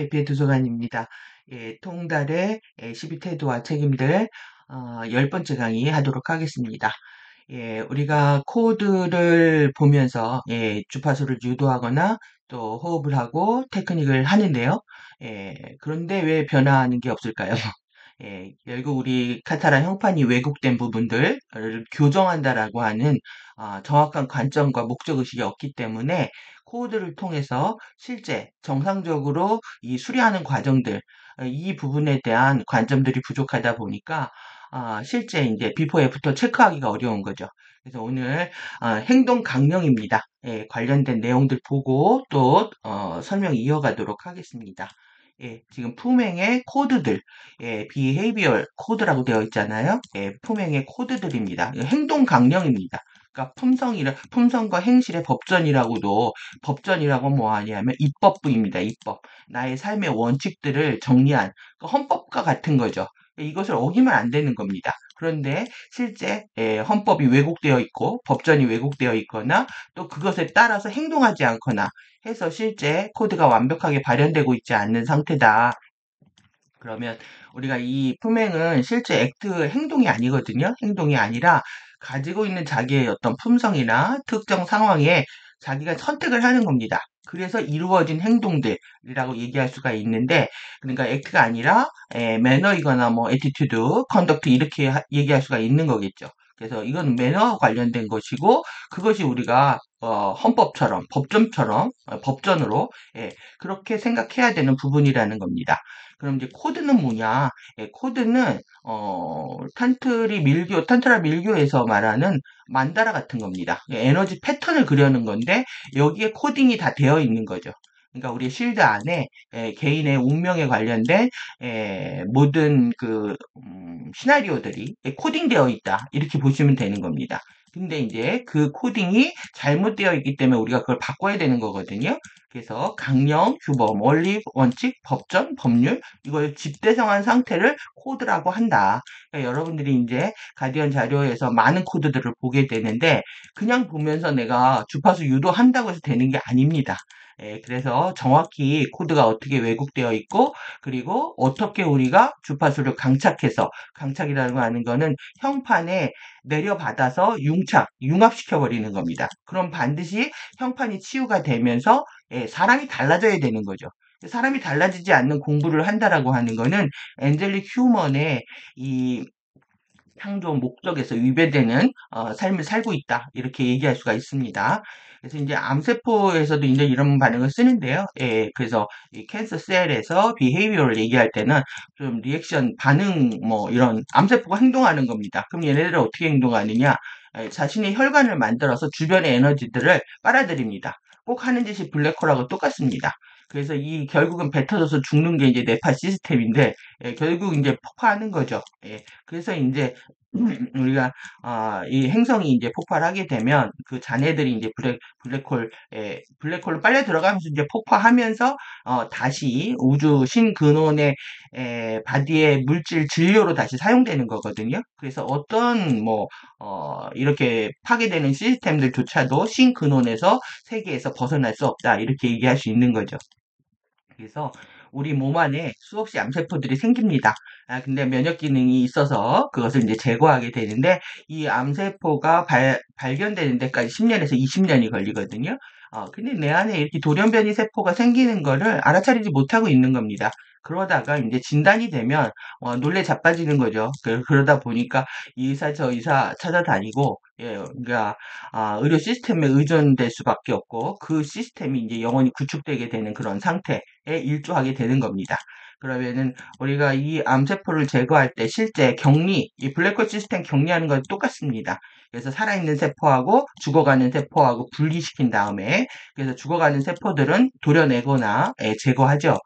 대피의 도서관입니다. 통달의 시비 태도와 책임들 10번째 강의 하도록 하겠습니다. 우리가 코드를 보면서 주파수를 유도하거나 또 호흡을 하고 테크닉을 하는데요. 그런데 왜 변화하는 게 없을까요? 결국 우리 카타라 형판이 왜곡된 부분들을 교정한다라고 하는 정확한 관점과 목적의식이 없기 때문에 코드를 통해서 실제 정상적으로 이 수리하는 과정들, 이 부분에 대한 관점들이 부족하다 보니까 실제 이제 비포 애프터 체크하기가 어려운 거죠. 그래서 오늘 행동 강령입니다. 관련된 내용들 보고 또 설명 이어가도록 하겠습니다. 지금 품행의 코드들, behavior 코드라고 되어 있잖아요. 품행의 코드들입니다. 행동 강령입니다. 그러니까 품성과 행실의 법전이라고도, 법전이라고 뭐 하냐면 입법부입니다. 입법. 나의 삶의 원칙들을 정리한 그 헌법과 같은 거죠. 이것을 어기면 안 되는 겁니다. 그런데 실제 헌법이 왜곡되어 있고 법전이 왜곡되어 있거나 또 그것에 따라서 행동하지 않거나 해서 실제 코드가 완벽하게 발현되고 있지 않는 상태다. 그러면 우리가 이 품행은 실제 액트 행동이 아니거든요. 행동이 아니라 가지고 있는 자기의 어떤 품성이나 특정 상황에 자기가 선택을 하는 겁니다. 그래서 이루어진 행동들이라고 얘기할 수가 있는데, 그러니까 액트가 아니라 매너이거나 뭐 애티튜드, 컨덕트 이렇게 얘기할 수가 있는 거겠죠. 그래서 이건 매너와 관련된 것이고, 그것이 우리가 헌법처럼, 법전처럼, 법전으로 그렇게 생각해야 되는 부분이라는 겁니다. 그럼 이제 코드는 뭐냐? 코드는 탄트라 밀교에서 말하는 만다라 같은 겁니다. 에너지 패턴을 그려는 건데 여기에 코딩이 다 되어 있는 거죠. 그러니까 우리 실드 안에 개인의 운명에 관련된 모든 그 시나리오들이 코딩되어 있다. 이렇게 보시면 되는 겁니다. 근데 이제 그 코딩이 잘못되어 있기 때문에 우리가 그걸 바꿔야 되는 거거든요. 그래서 강령, 규범, 원리, 원칙, 법전, 법률 이걸 집대성한 상태를 코드라고 한다. 그러니까 여러분들이 이제 가디언 자료에서 많은 코드들을 보게 되는데 그냥 보면서 내가 주파수 유도한다고 해서 되는 게 아닙니다. 그래서 정확히 코드가 어떻게 왜곡되어 있고 그리고 어떻게 우리가 주파수를 강착해서 강착이라고 하는 거는 형판에 내려받아서 융합시켜 버리는 겁니다. 그럼 반드시 형판이 치유가 되면서 사람이 달라져야 되는 거죠. 사람이 달라지지 않는 공부를 한다라고 하는 거는 엔젤릭 휴먼의 이 창조 목적에서 위배되는 삶을 살고 있다. 이렇게 얘기할 수가 있습니다. 그래서 이제 암세포에서도 이제 이런 반응을 쓰는데요. 그래서 이 캔서 셀에서 비헤이비어를 얘기할 때는 좀 리액션 반응 뭐 이런 암세포가 행동하는 겁니다. 그럼 얘네들은 어떻게 행동하느냐? 자신의 혈관을 만들어서 주변의 에너지들을 빨아들입니다. 꼭 하는 짓이 블랙홀하고 똑같습니다. 그래서 이 결국은 뱉어져서 죽는 게 이제 뇌파 시스템인데 결국 이제 폭파하는 거죠. 그래서 이제 우리가 이 행성이 이제 폭발하게 되면 그 잔해들이 이제 블랙홀로 빨려 들어가면서 이제 폭파하면서 다시 우주 신근원의 바디의 물질 진료로 다시 사용되는 거거든요. 그래서 어떤 뭐 이렇게 파괴되는 시스템들조차도 신근원에서 세계에서 벗어날 수 없다 이렇게 얘기할 수 있는 거죠. 그래서 우리 몸 안에 수없이 암세포들이 생깁니다. 근데 면역 기능이 있어서 그것을 이제 제거하게 되는데 이 암세포가 발견되는 데까지 10년에서 20년이 걸리거든요. 근데 내 안에 이렇게 돌연변이 세포가 생기는 거를 알아차리지 못하고 있는 겁니다. 그러다가 이제 진단이 되면 놀래 자빠지는 거죠. 그러다 보니까 이 의사 저 의사 찾아다니고 그러니까 의료 시스템에 의존될 수밖에 없고 그 시스템이 이제 영원히 구축되게 되는 그런 상태에 일조하게 되는 겁니다. 그러면은 우리가 이 암세포를 제거할 때 실제 이 블랙홀 시스템 격리하는 건 똑같습니다. 그래서 살아있는 세포하고 죽어가는 세포하고 분리시킨 다음에 그래서 죽어가는 세포들은 도려내거나 제거하죠.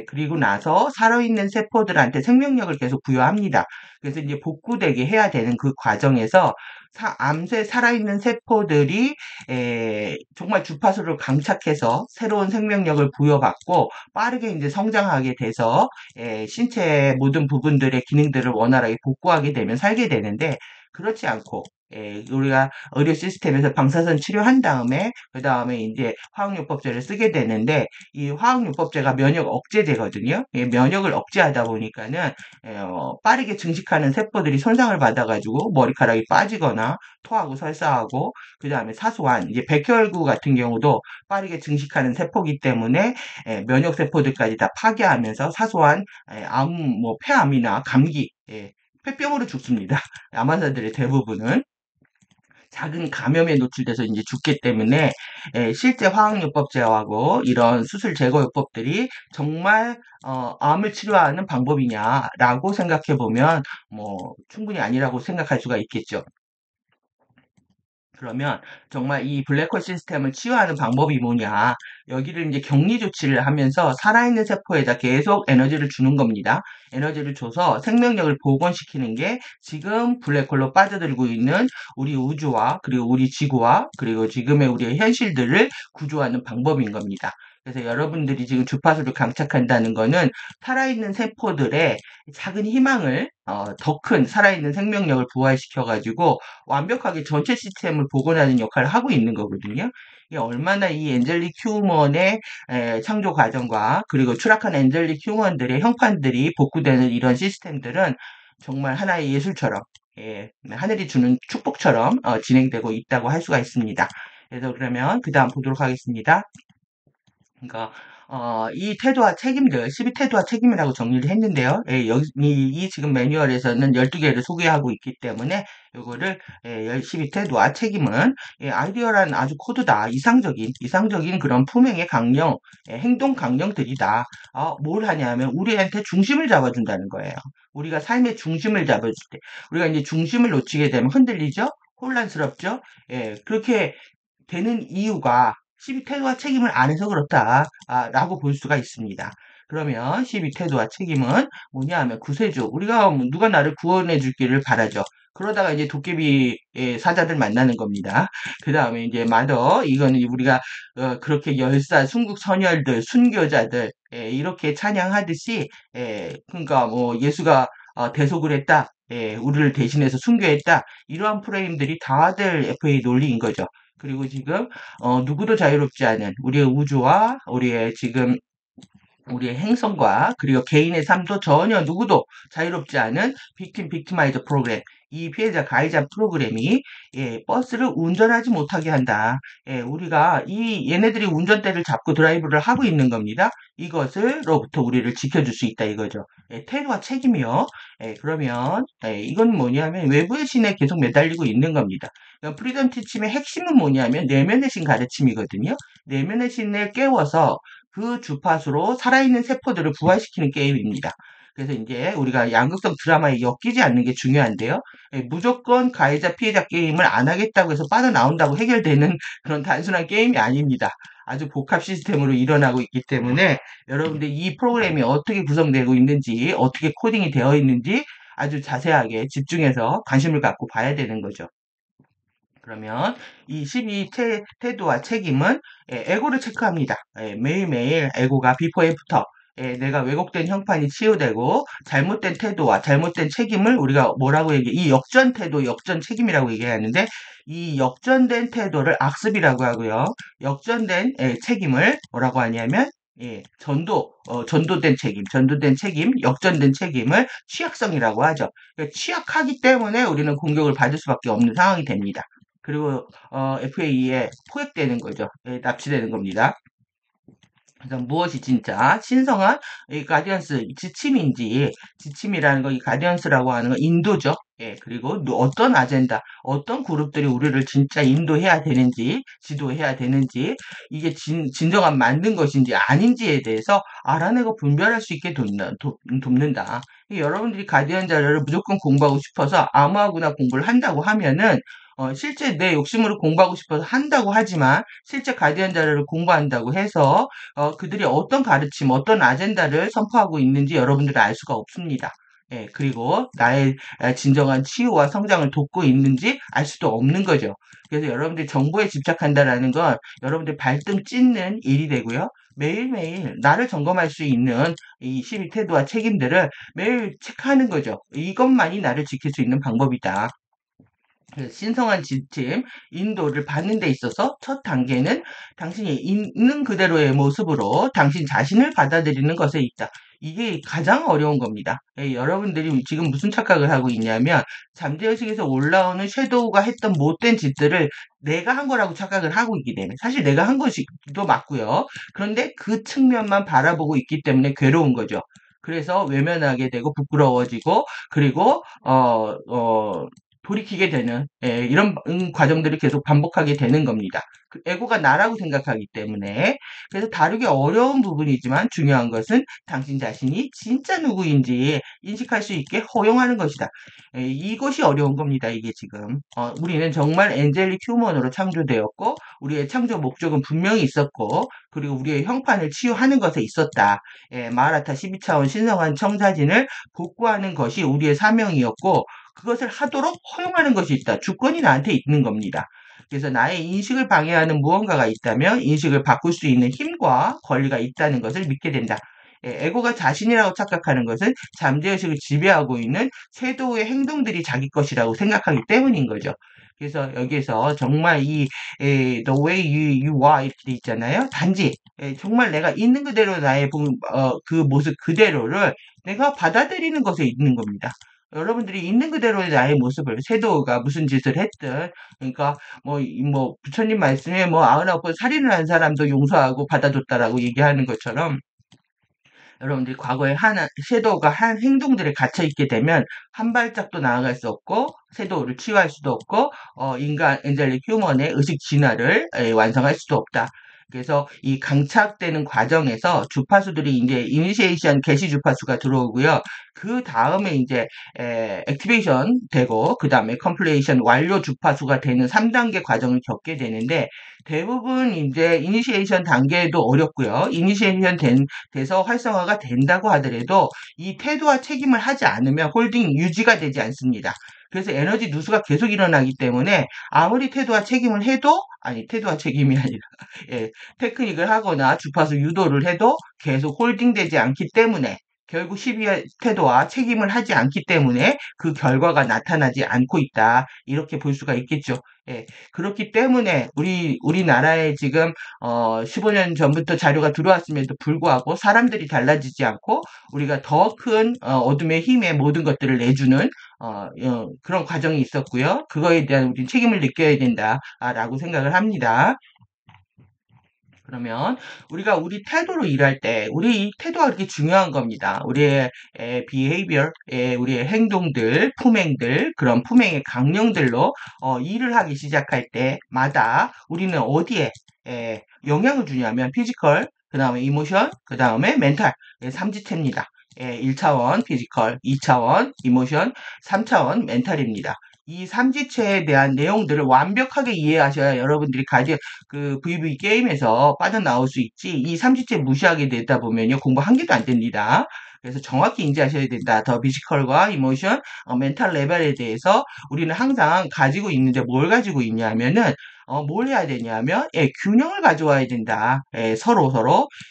그리고 나서 살아있는 세포들한테 생명력을 계속 부여합니다. 그래서 이제 복구되게 해야 되는 그 과정에서 암세 살아있는 세포들이 정말 주파수를 강착해서 새로운 생명력을 부여받고 빠르게 이제 성장하게 돼서 신체의 모든 부분들의 기능들을 원활하게 복구하게 되면 살게 되는데 그렇지 않고 우리가 의료 시스템에서 방사선 치료한 다음에 그 다음에 이제 화학요법제를 쓰게 되는데 이 화학요법제가 면역 억제제거든요. 면역을 억제하다 보니까는 빠르게 증식하는 세포들이 손상을 받아가지고 머리카락이 빠지거나 토하고 설사하고 그 다음에 사소한 이제 백혈구 같은 경우도 빠르게 증식하는 세포이기 때문에 면역 세포들까지 다 파괴하면서 사소한 암, 뭐 폐암이나 감기, 폐병으로 죽습니다. 암환자들의 대부분은 작은 감염에 노출돼서 이제 죽기 때문에 실제 화학요법제하고 이런 수술 제거요법들이 정말 암을 치료하는 방법이냐라고 생각해 보면 뭐 충분히 아니라고 생각할 수가 있겠죠. 그러면 정말 이 블랙홀 시스템을 치유하는 방법이 뭐냐? 여기를 이제 격리 조치를 하면서 살아있는 세포에다 계속 에너지를 주는 겁니다. 에너지를 줘서 생명력을 복원시키는 게 지금 블랙홀로 빠져들고 있는 우리 우주와 그리고 우리 지구와 그리고 지금의 우리의 현실들을 구조하는 방법인 겁니다. 그래서 여러분들이 지금 주파수를 강착한다는 거는 살아있는 세포들의 작은 희망을 더 큰 살아있는 생명력을 부활시켜가지고 완벽하게 전체 시스템을 복원하는 역할을 하고 있는 거거든요. 이게 얼마나 이 엔젤릭 휴먼의 창조 과정과 그리고 추락한 엔젤릭 휴먼들의 형판들이 복구되는 이런 시스템들은 정말 하나의 예술처럼 하늘이 주는 축복처럼 진행되고 있다고 할 수가 있습니다. 그래서 그러면 그 다음 보도록 하겠습니다. 그러니까 이 태도와 책임들, 12태도와 책임이라고 정리를 했는데요. 여기 이 지금 매뉴얼에서는 12개를 소개하고 있기 때문에 요거를 12태도와 책임은 아이디어란 아주 코드다. 이상적인 그런 품행의 강령, 행동 강령들이다. 뭘 하냐면 우리한테 중심을 잡아준다는 거예요. 우리가 삶의 중심을 잡아줄 때 우리가 이제 중심을 놓치게 되면 흔들리죠? 혼란스럽죠? 그렇게 되는 이유가 12태도와 책임을 안 해서 그렇다, 라고 볼 수가 있습니다. 그러면 12태도와 책임은 뭐냐 하면 구세주. 우리가 누가 나를 구원해 주기를 바라죠. 그러다가 이제 도깨비 사자들 만나는 겁니다. 그 다음에 이제 마더, 이거는 우리가 그렇게 열사, 순국 선열들, 순교자들, 이렇게 찬양하듯이, 그러니까 뭐 예수가 대속을 했다. 우리를 대신해서 순교했다. 이러한 프레임들이 다들 FA 논리인 거죠. 그리고 지금 누구도 자유롭지 않은 우리의 우주와 우리의 지금 우리의 행성과 그리고 개인의 삶도 전혀 누구도 자유롭지 않은 빅티마이저 프로그램, 이 피해자 가해자 프로그램이 버스를 운전하지 못하게 한다. 우리가 얘네들이 운전대를 잡고 드라이브를 하고 있는 겁니다. 이것으로부터 우리를 지켜줄 수 있다 이거죠. 태도와 책임이요. 그러면 이건 뭐냐면 외부의 신에 계속 매달리고 있는 겁니다. 그러니까 프리덤 티침의 핵심은 뭐냐면 내면의 신 가르침이거든요. 내면의 신을 깨워서 그 주파수로 살아있는 세포들을 부활시키는 게임입니다. 그래서 이제 우리가 양극성 드라마에 엮이지 않는 게 중요한데요. 무조건 가해자 피해자 게임을 안 하겠다고 해서 빠져나온다고 해결되는 그런 단순한 게임이 아닙니다. 아주 복합 시스템으로 일어나고 있기 때문에 여러분들 이 프로그램이 어떻게 구성되고 있는지 어떻게 코딩이 되어 있는지 아주 자세하게 집중해서 관심을 갖고 봐야 되는 거죠. 그러면 이 12태도와 책임은 에고를 체크합니다. 매일매일 에고가 비포 애프터 내가 왜곡된 형판이 치유되고 잘못된 태도와 잘못된 책임을 우리가 뭐라고 얘기해? 이 역전 태도, 역전 책임이라고 얘기하는데 이 역전된 태도를 악습이라고 하고요. 역전된 책임을 뭐라고 하냐면 전도된 책임, 역전된 책임을 취약성이라고 하죠. 그러니까 취약하기 때문에 우리는 공격을 받을 수밖에 없는 상황이 됩니다. 그리고 FA에 포획되는 거죠. 납치되는 겁니다. 그래서 무엇이 진짜 신성한 이 가디언스 지침이라는 거, 이 가디언스라고 하는 거 인도죠. 그리고 어떤 아젠다, 어떤 그룹들이 우리를 진짜 인도해야 되는지, 지도해야 되는지, 이게 진정한 만든 것인지 아닌지에 대해서 알아내고 분별할 수 있게 돕는다. 여러분들이 가디언 자료를 무조건 공부하고 싶어서 아무하고나 공부를 한다고 하면은 실제 내 욕심으로 공부하고 싶어서 한다고 하지만 실제 가디언 자료를 공부한다고 해서 그들이 어떤 가르침, 어떤 아젠다를 선포하고 있는지 여러분들이 알 수가 없습니다. 그리고 나의 진정한 치유와 성장을 돕고 있는지 알 수도 없는 거죠. 그래서 여러분들이 정보에 집착한다라는 건 여러분들 발등 찢는 일이 되고요. 매일매일 나를 점검할 수 있는 이 12태도와 책임들을 매일 체크하는 거죠. 이것만이 나를 지킬 수 있는 방법이다. 그 신성한 지침, 인도를 받는 데 있어서 첫 단계는 당신이 있는 그대로의 모습으로 당신 자신을 받아들이는 것에 있다. 이게 가장 어려운 겁니다. 예, 여러분들이 지금 무슨 착각을 하고 있냐면 잠재의식에서 올라오는 섀도우가 했던 못된 짓들을 내가 한 거라고 착각을 하고 있기 때문에 사실 내가 한 것이도 맞고요. 그런데 그 측면만 바라보고 있기 때문에 괴로운 거죠. 그래서 외면하게 되고 부끄러워지고 그리고 돌이키게 되는 이런 과정들을 계속 반복하게 되는 겁니다. 그 에고가 나라고 생각하기 때문에 그래서 다루기 어려운 부분이지만 중요한 것은 당신 자신이 진짜 누구인지 인식할 수 있게 허용하는 것이다. 이것이 어려운 겁니다. 이게 지금 우리는 정말 엔젤릭 휴먼으로 창조되었고 우리의 창조 목적은 분명히 있었고 그리고 우리의 형판을 치유하는 것에 있었다. 마라타 12차원 신성한 청사진을 복구하는 것이 우리의 사명이었고 그것을 하도록 허용하는 것이 있다. 주권이 나한테 있는 겁니다. 그래서 나의 인식을 방해하는 무언가가 있다면 인식을 바꿀 수 있는 힘과 권리가 있다는 것을 믿게 된다. 에고가 자신이라고 착각하는 것은 잠재의식을 지배하고 있는 섀도우의 행동들이 자기 것이라고 생각하기 때문인 거죠. 그래서 여기에서 정말 the way you are 이렇게 돼 있잖아요. 단지 정말 내가 있는 그대로 나의 그 모습 그대로를 내가 받아들이는 것에 있는 겁니다. 여러분들이 있는 그대로의 나의 모습을 섀도우가 무슨 짓을 했든 그러니까 뭐 부처님 말씀에 뭐 99번 살인을 한 사람도 용서하고 받아줬다라고 얘기하는 것처럼 여러분들이 과거에 섀도우가 한 행동들에 갇혀 있게 되면 한 발짝도 나아갈 수 없고 섀도우를 치유할 수도 없고 인간 엔젤릭 휴먼의 의식 진화를 완성할 수도 없다. 그래서 이 강착되는 과정에서 주파수들이 이제 이니시에이션 개시 주파수가 들어오고요. 그 다음에 이제 액티베이션 되고 그 다음에 컴플레이션 완료 주파수가 되는 3단계 과정을 겪게 되는데 대부분 이제 이니시에이션 단계도 어렵고요. 이니시에이션 돼서 활성화가 된다고 하더라도 이 태도와 책임을 하지 않으면 홀딩 유지가 되지 않습니다. 그래서 에너지 누수가 계속 일어나기 때문에 아무리 태도와 책임을 해도 아니 태도와 책임이 아니라 예, 테크닉을 하거나 주파수 유도를 해도 계속 홀딩되지 않기 때문에 결국 시비의 태도와 책임을 하지 않기 때문에 그 결과가 나타나지 않고 있다. 이렇게 볼 수가 있겠죠. 예, 그렇기 때문에 우리나라에 지금 15년 전부터 자료가 들어왔음에도 불구하고 사람들이 달라지지 않고 우리가 더 큰 어둠의 힘에 모든 것들을 내주는 그런 과정이 있었고요. 그거에 대한 우리 책임을 느껴야 된다라고 생각을 합니다. 그러면 우리가 우리 태도로 일할 때 우리 이 태도가 그렇게 중요한 겁니다. 우리의 behavior, 우리의 행동들, 품행들, 그런 품행의 강령들로 일을 하기 시작할 때마다 우리는 어디에 영향을 주냐면 피지컬, 그 다음에 이모션, 그 다음에 멘탈, 삼지체입니다. 1차원 피지컬, 2차원 이모션, 3차원 멘탈입니다. 이 삼지체에 대한 내용들을 완벽하게 이해하셔야 여러분들이 그 VV 게임에서 빠져나올 수 있지 이 삼지체 무시하게 되다 보면요 공부 한 개도 안 됩니다. 그래서 정확히 인지하셔야 된다. 더 피지컬과 이모션, 멘탈 레벨에 대해서 우리는 항상 가지고 있는데 뭘 가지고 있냐면은 뭘 해야 되냐면 균형을 가져와야 된다. 서로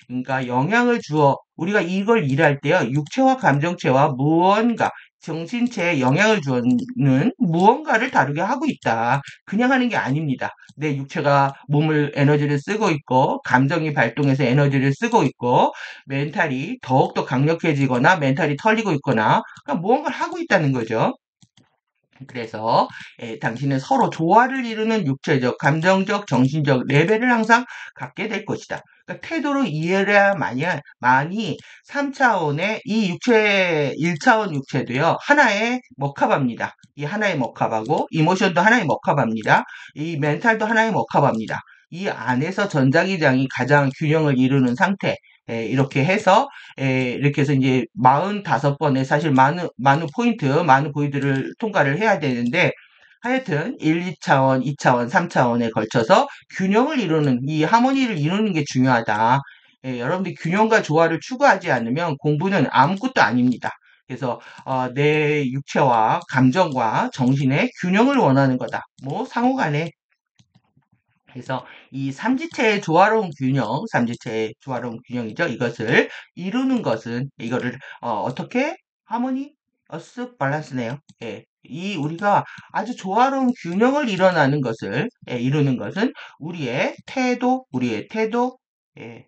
그러니까 영향을 주어 우리가 이걸 일할 때요 육체와 감정체와 무언가 정신체에 영향을 주는 무언가를 다루게 하고 있다. 그냥 하는 게 아닙니다. 내 육체가 몸을 에너지를 쓰고 있고 감정이 발동해서 에너지를 쓰고 있고 멘탈이 더욱더 강력해지거나 멘탈이 털리고 있거나 그러니까 무언가를 하고 있다는 거죠. 그래서 당신은 서로 조화를 이루는 육체적, 감정적, 정신적 레벨을 항상 갖게 될 것이다. 그러니까 태도로 이해해야만이 3차원의 이 육체, 1차원 육체도요, 하나의 먹합합니다. 이 하나의 먹합하고, 이모션도 하나의 먹합합니다. 이 멘탈도 하나의 먹합합니다. 이 안에서 전자기장이 가장 균형을 이루는 상태, 이렇게 해서 이렇게 해서 이제 45번의 사실 많은 포인트를 통과를 해야 되는데 하여튼 1, 2차원, 2차원, 3차원에 걸쳐서 균형을 이루는 이 하모니를 이루는 게 중요하다. 여러분들이 균형과 조화를 추구하지 않으면 공부는 아무것도 아닙니다. 그래서 내 육체와 감정과 정신의 균형을 원하는 거다. 뭐 상호간에 그래서 이 삼지체의 조화로운 균형, 삼지체의 조화로운 균형이죠. 이것을 이루는 것은 이거를 어떻게 하모니, 어스, 밸런스네요. 예. 우리가 아주 조화로운 균형을 이루는 것은 우리의 태도, 예,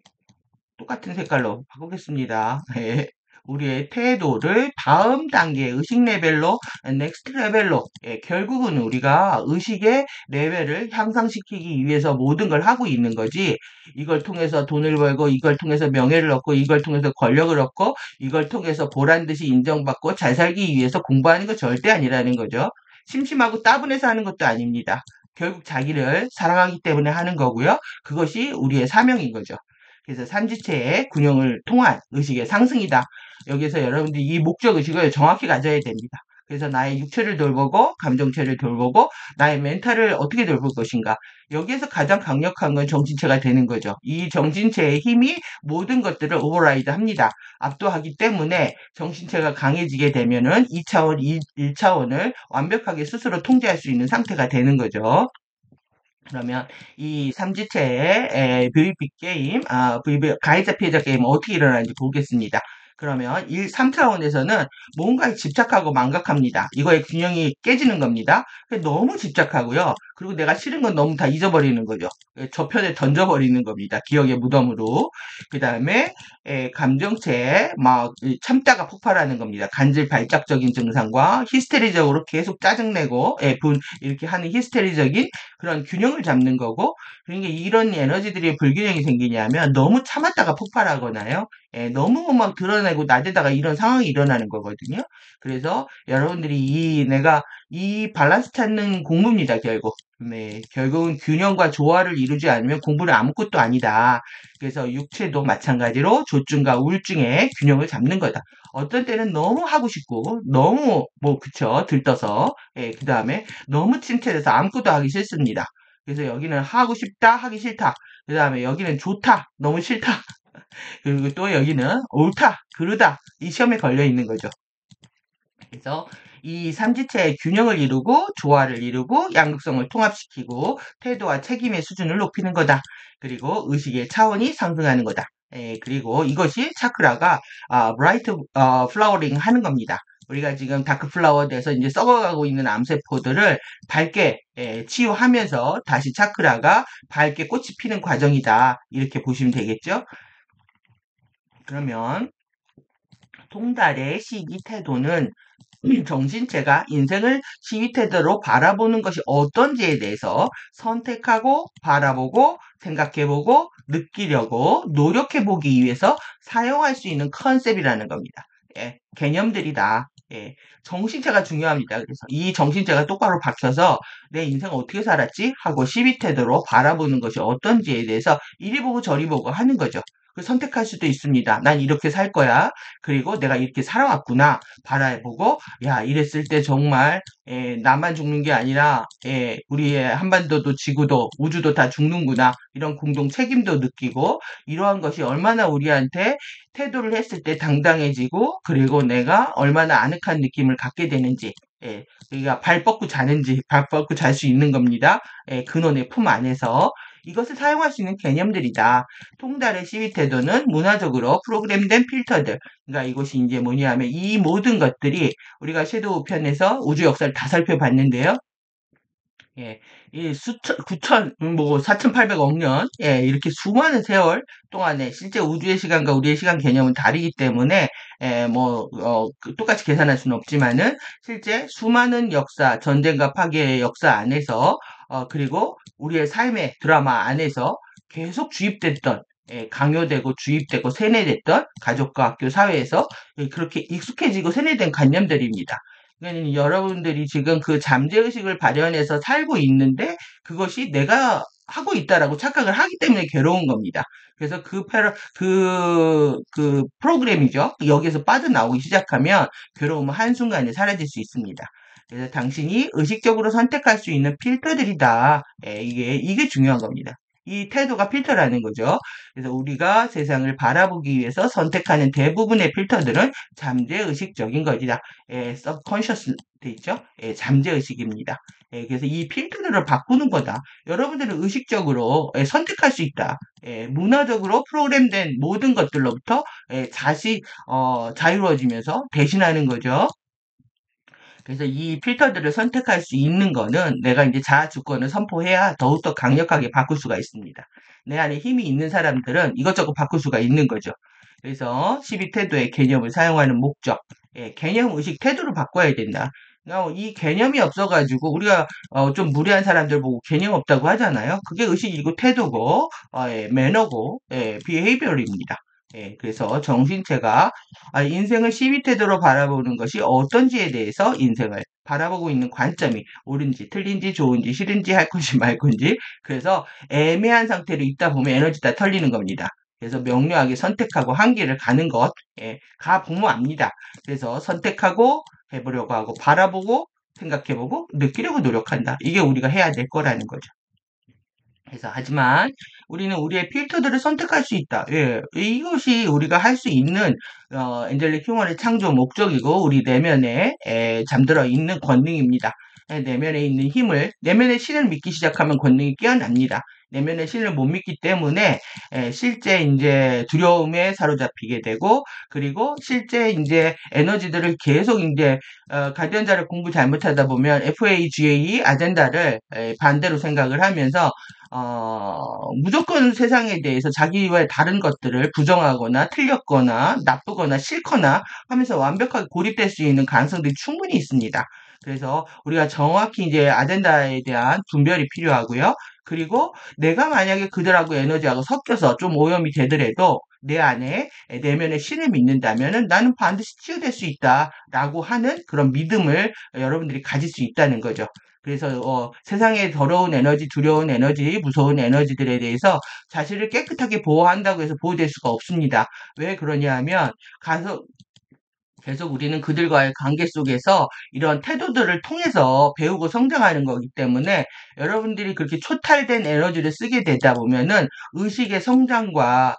똑같은 색깔로 바꾸겠습니다. 예. 우리의 태도를 다음 단계 의식 레벨로, 넥스트 레벨로, 결국은 우리가 의식의 레벨을 향상시키기 위해서 모든 걸 하고 있는 거지. 이걸 통해서 돈을 벌고, 이걸 통해서 명예를 얻고, 이걸 통해서 권력을 얻고, 이걸 통해서 보란 듯이 인정받고 잘 살기 위해서 공부하는 거 절대 아니라는 거죠. 심심하고 따분해서 하는 것도 아닙니다. 결국 자기를 사랑하기 때문에 하는 거고요. 그것이 우리의 사명인 거죠. 그래서 삼지체의 균형을 통한 의식의 상승이다. 여기서 여러분들이 이 목적 의식을 정확히 가져야 됩니다. 그래서 나의 육체를 돌보고 감정체를 돌보고 나의 멘탈을 어떻게 돌볼 것인가. 여기에서 가장 강력한 건 정신체가 되는 거죠. 이 정신체의 힘이 모든 것들을 오버라이드 합니다. 압도하기 때문에 정신체가 강해지게 되면은 2차원, 1차원을 완벽하게 스스로 통제할 수 있는 상태가 되는 거죠. 그러면 이 삼지체의 VB 게임, VB 가해자 피해자 게임은 어떻게 일어나는지 보겠습니다. 그러면 3차원에서는 뭔가에 집착하고 망각합니다. 이거의 균형이 깨지는 겁니다. 너무 집착하고요. 그리고 내가 싫은 건 너무 다 잊어버리는 거죠. 저편에 던져버리는 겁니다. 기억의 무덤으로. 그 다음에 감정체에 막 참다가 폭발하는 겁니다. 간질 발작적인 증상과 히스테리적으로 계속 짜증내고 이렇게 하는 히스테리적인 그런 균형을 잡는 거고, 그러니까 이런 에너지들이 불균형이 생기냐면 너무 참았다가 폭발하거나요. 너무 막 드러내고 나대다가 이런 상황이 일어나는 거거든요. 그래서 여러분들이 내가 이 밸런스 찾는 공부입니다, 결국. 네, 결국은 균형과 조화를 이루지 않으면 공부는 아무것도 아니다. 그래서 육체도 마찬가지로 조증과 우울증의 균형을 잡는 거다. 어떤 때는 너무 하고 싶고, 너무, 그쵸, 들떠서, 그 다음에 너무 침체돼서 아무것도 하기 싫습니다. 그래서 여기는 하고 싶다, 하기 싫다. 그 다음에 여기는 좋다, 너무 싫다. 그리고 또 여기는 옳다, 그르다. 이 시험에 걸려 있는 거죠. 그래서 이 삼지체의 균형을 이루고 조화를 이루고 양극성을 통합시키고 태도와 책임의 수준을 높이는 거다. 그리고 의식의 차원이 상승하는 거다. 그리고 이것이 차크라가 브라이트 플라워링 하는 겁니다. 우리가 지금 다크 플라워 돼서 이제 썩어가고 있는 암세포들을 밝게 치유하면서 다시 차크라가 밝게 꽃이 피는 과정이다. 이렇게 보시면 되겠죠? 그러면 통달의 시기 태도는 정신체가 인생을 시위 태도로 바라보는 것이 어떤지에 대해서 선택하고 바라보고 생각해보고 느끼려고 노력해보기 위해서 사용할 수 있는 컨셉이라는 겁니다. 개념들이다. 정신체가 중요합니다. 그래서 이 정신체가 똑바로 박혀서 내 인생 어떻게 살았지? 하고 시비 태도로 바라보는 것이 어떤지에 대해서 이리 보고 저리 보고 하는 거죠. 선택할 수도 있습니다. 난 이렇게 살 거야. 그리고 내가 이렇게 살아왔구나. 바라보고 야, 이랬을 때 정말 나만 죽는 게 아니라 우리의 한반도도 지구도 우주도 다 죽는구나. 이런 공동 책임도 느끼고 이러한 것이 얼마나 우리한테 태도를 했을 때 당당해지고 그리고 내가 얼마나 아늑한 느낌을 갖게 되는지 우리가 발 뻗고 자는지 발 뻗고 잘 수 있는 겁니다. 근원의 품 안에서 이것을 사용할 수 있는 개념들이다. 통달의 시위 태도는 문화적으로 프로그램된 필터들. 그러니까 이것이 이제 뭐냐면 이 모든 것들이 우리가 섀도우 편에서 우주 역사를 다 살펴봤는데요. 이 4,800억 년, 이렇게 수많은 세월 동안에 실제 우주의 시간과 우리의 시간 개념은 다르기 때문에, 똑같이 계산할 수는 없지만은, 실제 수많은 역사, 전쟁과 파괴의 역사 안에서, 그리고 우리의 삶의 드라마 안에서 계속 주입됐던, 강요되고 주입되고 세뇌됐던 가족과 학교 사회에서 그렇게 익숙해지고 세뇌된 관념들입니다. 그러니까 여러분들이 지금 그 잠재의식을 발현해서 살고 있는데 그것이 내가 하고 있다라고 착각을 하기 때문에 괴로운 겁니다. 그래서 그 프로그램이죠. 여기에서 빠져나오기 시작하면 괴로움은 한순간에 사라질 수 있습니다. 그래서 당신이 의식적으로 선택할 수 있는 필터들이다. 이게 중요한 겁니다. 이 태도가 필터라는 거죠. 그래서 우리가 세상을 바라보기 위해서 선택하는 대부분의 필터들은 잠재의식적인 것이다. subconscious 돼 있죠? 잠재의식입니다. 그래서 이 필터들을 바꾸는 거다. 여러분들은 의식적으로 선택할 수 있다. 문화적으로 프로그램된 모든 것들로부터 자유로워지면서 대신하는 거죠. 그래서 이 필터들을 선택할 수 있는 거는 내가 이제 자아 주권을 선포해야 더욱더 강력하게 바꿀 수가 있습니다. 내 안에 힘이 있는 사람들은 이것저것 바꿀 수가 있는 거죠. 그래서 12태도의 개념을 사용하는 목적, 개념, 의식, 태도를 바꿔야 된다. 이 개념이 없어가지고 우리가 좀 무례한 사람들 보고 개념 없다고 하잖아요. 그게 의식이고 태도고 매너고 비헤이비어입니다. 그래서 정신체가 인생을 12태도로 바라보는 것이 어떤지에 대해서 인생을 바라보고 있는 관점이 옳은지 틀린지 좋은지 싫은지 할 건지 말 건지 그래서 애매한 상태로 있다 보면 에너지 다 털리는 겁니다. 그래서 명료하게 선택하고 한계를 가는 것, 가보면 압니다. 그래서 선택하고 해보려고 하고 바라보고 생각해보고 느끼려고 노력한다. 이게 우리가 해야 될 거라는 거죠. 그래서 하지만 우리는 우리의 필터들을 선택할 수 있다. 이것이 우리가 할 수 있는 엔젤릭 휴먼의 창조 목적이고 우리 내면에 잠들어 있는 권능입니다. 내면에 있는 힘을 내면의 신을 믿기 시작하면 권능이 깨어납니다. 내면의 신을 못 믿기 때문에 실제 이제 두려움에 사로잡히게 되고 그리고 실제 이제 에너지들을 계속 이제 가디언자를 공부 잘못하다 보면 FAGA 아젠다를 반대로 생각을 하면서 무조건 세상에 대해서 자기와 다른 것들을 부정하거나 틀렸거나 나쁘거나 싫거나 하면서 완벽하게 고립될 수 있는 가능성들이 충분히 있습니다. 그래서 우리가 정확히 이제 아젠다에 대한 분별이 필요하고요. 그리고 내가 만약에 그들하고 에너지하고 섞여서 좀 오염이 되더라도 내 안에 내면의 신을 믿는다면은 나는 반드시 치유될 수 있다라고 하는 그런 믿음을 여러분들이 가질 수 있다는 거죠. 그래서 세상의 더러운 에너지, 두려운 에너지, 무서운 에너지들에 대해서 자신을 깨끗하게 보호한다고 해서 보호될 수가 없습니다. 왜 그러냐 하면 가서 계속 우리는 그들과의 관계 속에서 이런 태도들을 통해서 배우고 성장하는 거기 때문에 여러분들이 그렇게 초탈된 에너지를 쓰게 되다 보면은 의식의 성장과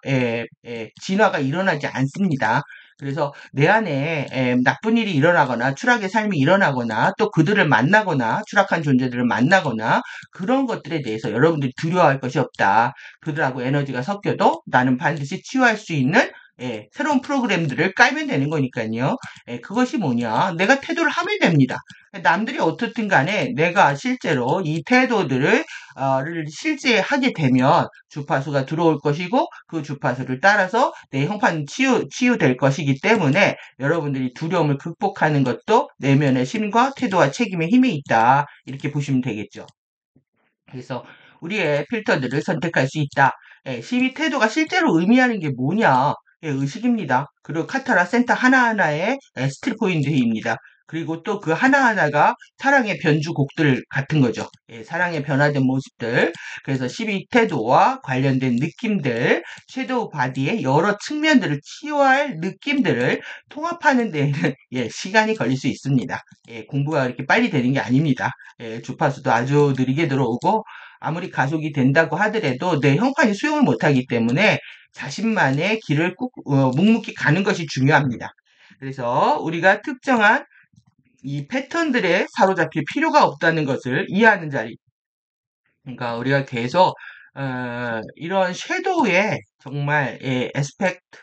진화가 일어나지 않습니다. 그래서 내 안에 나쁜 일이 일어나거나 추락의 삶이 일어나거나 또 그들을 만나거나 추락한 존재들을 만나거나 그런 것들에 대해서 여러분들이 두려워할 것이 없다. 그들하고 에너지가 섞여도 나는 반드시 치유할 수 있는 새로운 프로그램들을 깔면 되는 거니까요. 그것이 뭐냐? 내가 태도를 하면 됩니다. 남들이 어떻든 간에 내가 실제로 이 태도들을 실제 하게 되면 주파수가 들어올 것이고 그 주파수를 따라서 내 형판 치유될 것이기 때문에 여러분들이 두려움을 극복하는 것도 내면의 신과 태도와 책임의 힘이 있다. 이렇게 보시면 되겠죠. 그래서 우리의 필터들을 선택할 수 있다. 시비 태도가 실제로 의미하는 게 뭐냐? 의식입니다. 그리고 카타라 센터 하나하나의 스틸 포인트입니다. 그리고 또 그 하나하나가 사랑의 변주곡들 같은 거죠. 사랑의 변화된 모습들. 그래서 시비 태도와 관련된 느낌들, 섀도우 바디의 여러 측면들을 치유할 느낌들을 통합하는 데에는 시간이 걸릴 수 있습니다. 공부가 이렇게 빨리 되는 게 아닙니다. 주파수도 아주 느리게 들어오고 아무리 가속이 된다고 하더라도 내 형판이 수용을 못하기 때문에 자신만의 길을 묵묵히 가는 것이 중요합니다. 그래서 우리가 특정한 이 패턴들에 사로잡힐 필요가 없다는 것을 이해하는 자리. 그러니까 우리가 계속 이런 섀도우에 정말 에스펙트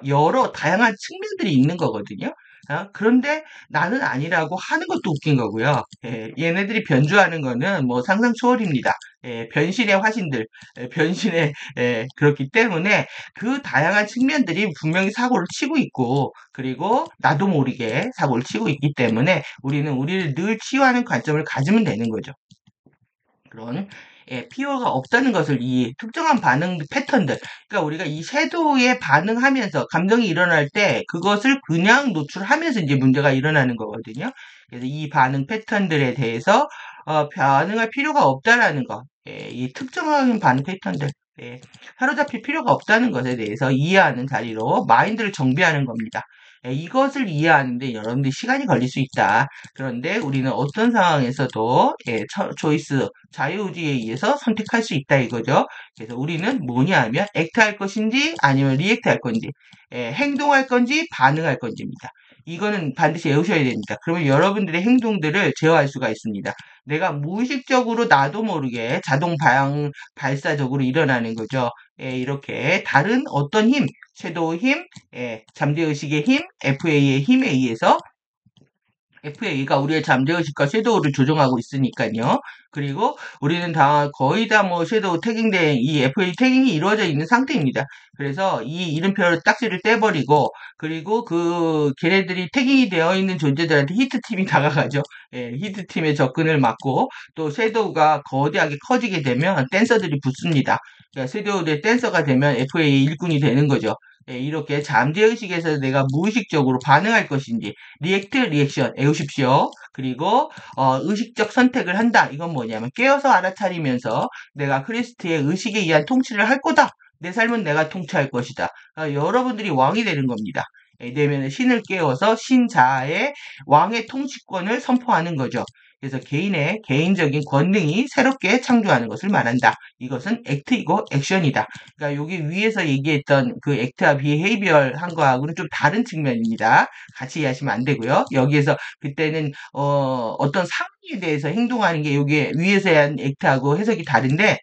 여러 다양한 측면들이 있는 거거든요. 그런데 나는 아니라고 하는 것도 웃긴 거고요. 얘네들이 변주하는 거는 뭐 상상 초월입니다. 변신의 화신들, 변신의 그렇기 때문에 그 다양한 측면들이 분명히 사고를 치고 있고 그리고 나도 모르게 사고를 치고 있기 때문에 우리는 우리를 늘 치유하는 관점을 가지면 되는 거죠. 그런 피어가 없다는 것을 이 특정한 반응 패턴들 그러니까 우리가 이 섀도우에 반응하면서 감정이 일어날 때 그것을 그냥 노출하면서 이제 문제가 일어나는 거거든요. 그래서 이 반응 패턴들에 대해서 반응할 필요가 없다라는 것, 이 특정한 반응 패턴들 사로잡힐 필요가 없다는 것에 대해서 이해하는 자리로 마인드를 정비하는 겁니다. 이것을 이해하는데 여러분들이 시간이 걸릴 수 있다. 그런데 우리는 어떤 상황에서도 초이스, 자유의지에 의해서 선택할 수 있다 이거죠. 그래서 우리는 뭐냐 하면 액트할 것인지 아니면 리액트할 건지 행동할 건지 반응할 건지입니다. 이거는 반드시 외우셔야 됩니다. 그러면 여러분들의 행동들을 제어할 수가 있습니다. 내가 무의식적으로 나도 모르게 자동 발사적으로 일어나는 거죠. 이렇게 다른 어떤 힘, 섀도우 힘, 잠재의식의 힘, FA의 힘에 의해서 FA가 우리의 잠재의식과 섀도우를 조종하고 있으니까요. 그리고 우리는 다 거의 다 뭐 섀도우 태깅된 이 FA 태깅이 이루어져 있는 상태입니다. 그래서 이 이름표를 딱지를 떼버리고 그리고 그 걔네들이 태깅이 되어 있는 존재들한테 히트팀이 다가가죠. 예, 히트팀의 접근을 막고 또 섀도우가 거대하게 커지게 되면 댄서들이 붙습니다. 그러니까 섀도우의 댄서가 되면 FA 일꾼이 되는 거죠. 예, 이렇게 잠재의식에서 내가 무의식적으로 반응할 것인지 리액트, 리액션 외우십시오. 그리고 의식적 선택을 한다. 이건 뭐냐면 깨어서 알아차리면서 내가 크리스트의 의식에 의한 통치를 할 거다. 내 삶은 내가 통치할 것이다. 여러분들이 왕이 되는 겁니다. 내면의 신을 깨워서 신자의 왕의 통치권을 선포하는 거죠. 그래서 개인의 개인적인 권능이 새롭게 창조하는 것을 말한다. 이것은 액트이고 액션이다. 그러니까 여기 위에서 얘기했던 그 액트와 비헤이비얼 한 거하고는 좀 다른 측면입니다. 같이 이해하시면 안 되고요. 여기에서 그때는 어떤 상황에 대해서 행동하는 게 여기 위에서 한 액트하고 해석이 다른데